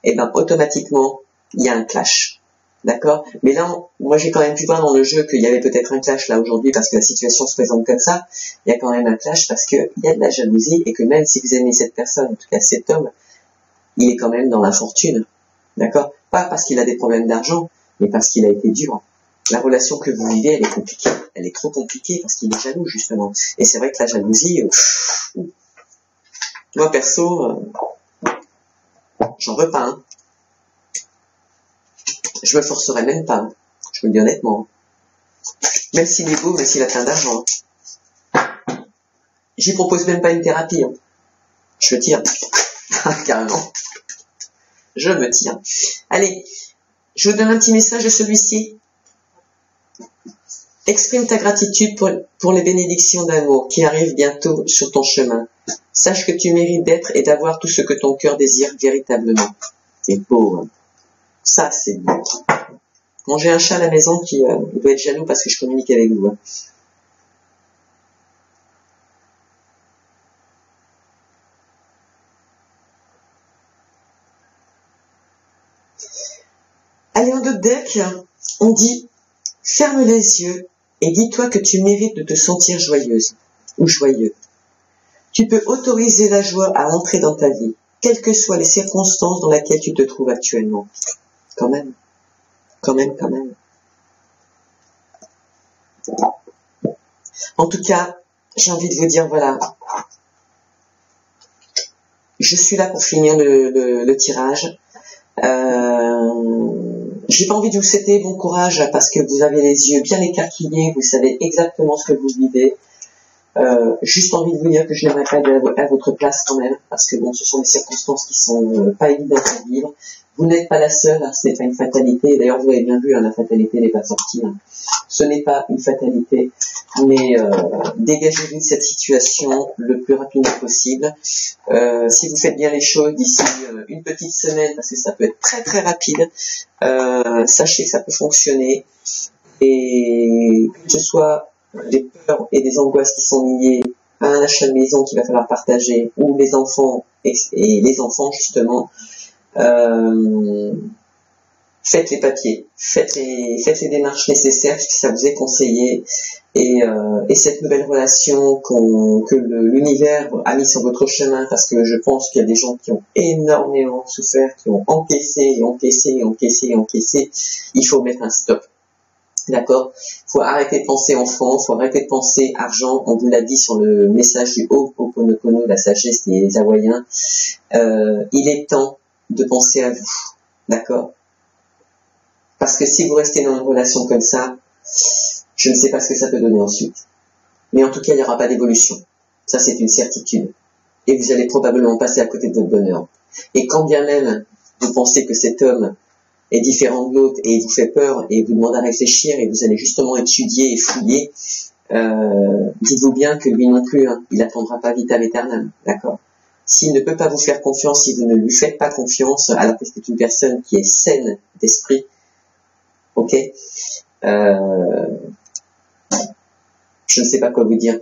Speaker 1: eh ben, automatiquement, il y a un clash. D'accord? Mais là, moi, j'ai quand même pu voir dans le jeu qu'il y avait peut-être un clash là aujourd'hui parce que la situation se présente comme ça. Il y a quand même un clash parce que il y a de la jalousie et que même si vous aimez cette personne, en tout cas cet homme, il est quand même dans l'infortune. D'accord? Pas parce qu'il a des problèmes d'argent, mais parce qu'il a été dur. La relation que vous vivez, elle est compliquée. Elle est trop compliquée parce qu'il est jaloux, justement. Et c'est vrai que la jalousie, moi, perso, j'en veux pas, hein. Je me forcerai même pas, hein. Je vous le dis honnêtement. Même s'il est beau, même s'il a plein d'argent. J'y propose même pas une thérapie, hein. Je me tire. Carrément. Je me tire. Allez, je vous donne un petit message de celui-ci. Exprime ta gratitude pour les bénédictions d'amour qui arrivent bientôt sur ton chemin. Sache que tu mérites d'être et d'avoir tout ce que ton cœur désire véritablement. C'est beau, hein. Ça, c'est beau. Bon, j'ai un chat à la maison qui doit être jaloux parce que je communique avec vous, hein. Allez, en d'autres decks, on dit « Ferme les yeux et dis-toi que tu mérites de te sentir joyeuse ou joyeux. Tu peux autoriser la joie à entrer dans ta vie, quelles que soient les circonstances dans lesquelles tu te trouves actuellement. » Quand même. En tout cas, j'ai envie de vous dire, voilà, je suis là pour finir le tirage. J'ai pas envie de vous souhaiter bon courage parce que vous avez les yeux bien écarquillés, vous savez exactement ce que vous vivez. Juste envie de vous dire que je n'aimerais pas être à votre place quand même, parce que bon, ce sont des circonstances qui sont pas évidentes à vivre. Vous n'êtes pas la seule, hein, ce n'est pas une fatalité. D'ailleurs, vous avez bien vu, hein, la fatalité n'est pas sortie. Hein. Ce n'est pas une fatalité, mais dégagez-vous de cette situation le plus rapidement possible. Si vous faites bien les choses d'ici une petite semaine, parce que ça peut être très très rapide, sachez que ça peut fonctionner. Et que ce soit des peurs et des angoisses qui sont liées à un achat de maison qu'il va falloir partager, ou les enfants et les enfants justement, faites les papiers, faites les démarches nécessaires puisque ça vous est conseillé, et cette nouvelle relation que l'univers a mis sur votre chemin, parce que je pense qu'il y a des gens qui ont énormément souffert, qui ont encaissé, il faut mettre un stop. D'accord? Faut arrêter de penser enfant, faut arrêter de penser argent. On vous l'a dit sur le message du Ho'oponopono, la sagesse des Hawaïens. Il est temps de penser à vous. D'accord? Parce que si vous restez dans une relation comme ça, je ne sais pas ce que ça peut donner ensuite. Mais en tout cas, il n'y aura pas d'évolution. Ça, c'est une certitude. Et vous allez probablement passer à côté de votre bonheur. Et quand bien même vous pensez que cet homme est différent de l'autre et il vous fait peur et vous demande à réfléchir et vous allez justement étudier et fouiller, dites-vous bien que lui non plus, hein, il attendra pas vitam aeternam, d'accord? S'il ne peut pas vous faire confiance, si vous ne lui faites pas confiance, alors que c'est une personne qui est saine d'esprit, ok, je ne sais pas quoi vous dire.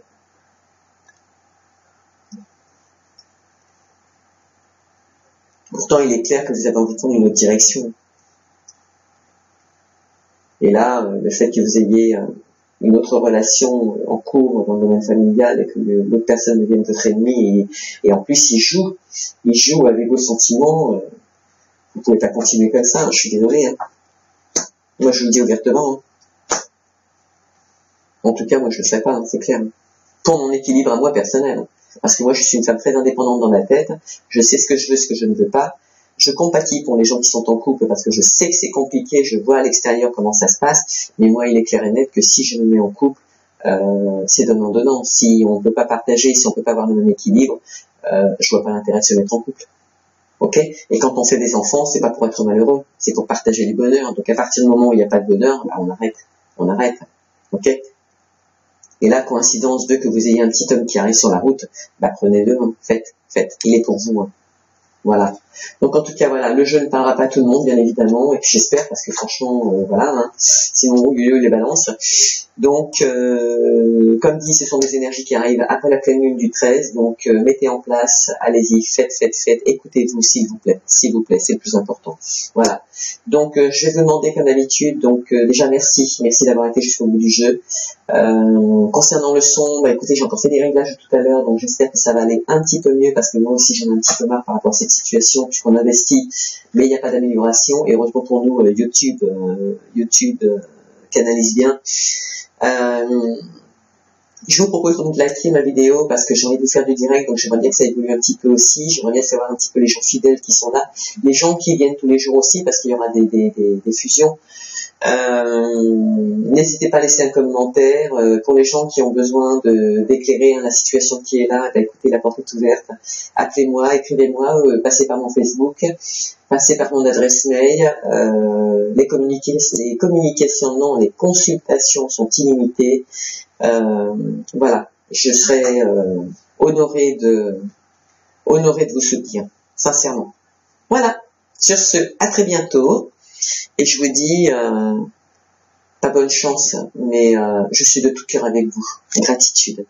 Speaker 1: Pourtant, il est clair que vous avez envie de prendre une autre direction. Et là, le fait que vous ayez une autre relation en cours dans le domaine familial et que l'autre personne devienne votre ennemi et en plus il joue avec vos sentiments, vous pouvez pas continuer comme ça, je suis désolé. Hein. Moi, je vous le dis ouvertement. Hein. En tout cas, moi, je le ferai pas, hein, c'est clair. Pour mon équilibre à moi personnel. Hein. Parce que moi, je suis une femme très indépendante dans ma tête. Je sais ce que je veux, ce que je ne veux pas. Je compatis pour les gens qui sont en couple parce que je sais que c'est compliqué, je vois à l'extérieur comment ça se passe, mais moi il est clair et net que si je me mets en couple, c'est donnant-donnant. Si on ne peut pas partager, si on ne peut pas avoir le même équilibre, je vois pas l'intérêt de se mettre en couple. Ok? Et quand on fait des enfants, c'est pas pour être malheureux, c'est pour partager les bonheurs. Donc à partir du moment où il n'y a pas de bonheur, bah, on arrête. Ok? Et là, coïncidence veut que vous ayez un petit homme qui arrive sur la route, bah prenez-le, hein. Faites, il est pour vous. Hein. Voilà. Donc en tout cas, voilà, le jeu ne parlera pas à tout le monde, bien évidemment, et puis j'espère, parce que franchement, voilà, hein, sinon les balances. Donc, comme dit, ce sont des énergies qui arrivent après la pleine lune du 13, donc mettez en place, allez-y, faites, écoutez-vous, s'il vous plaît, c'est le plus important. Voilà. Donc, je vais vous demander, comme d'habitude, donc déjà merci d'avoir été jusqu'au bout du jeu. Concernant le son, bah écoutez, j'ai encore fait des réglages tout à l'heure, donc j'espère que ça va aller un petit peu mieux, parce que moi aussi j'en ai un petit peu marre par rapport à cette situation, puisqu'on investit, mais il n'y a pas d'amélioration, et heureusement pour nous, YouTube canalise bien. Je vous propose donc de liker ma vidéo parce que j'ai envie de vous faire du direct, donc j'aimerais bien que ça évolue un petit peu aussi, j'aimerais bien savoir un petit peu les gens fidèles qui sont là, les gens qui viennent tous les jours aussi, parce qu'il y aura des fusions. N'hésitez pas à laisser un commentaire. Pour les gens qui ont besoin d'éclairer la situation qui est là, bah, écoutez, la porte est ouverte. Appelez-moi, écrivez-moi, passez par mon Facebook, passez par mon adresse mail. Les communications, non, les consultations sont illimitées. Voilà, je serai honoré de vous soutenir, sincèrement. Voilà. Sur ce, à très bientôt. Et je vous dis, pas bonne chance, mais je suis de tout cœur avec vous. Gratitude.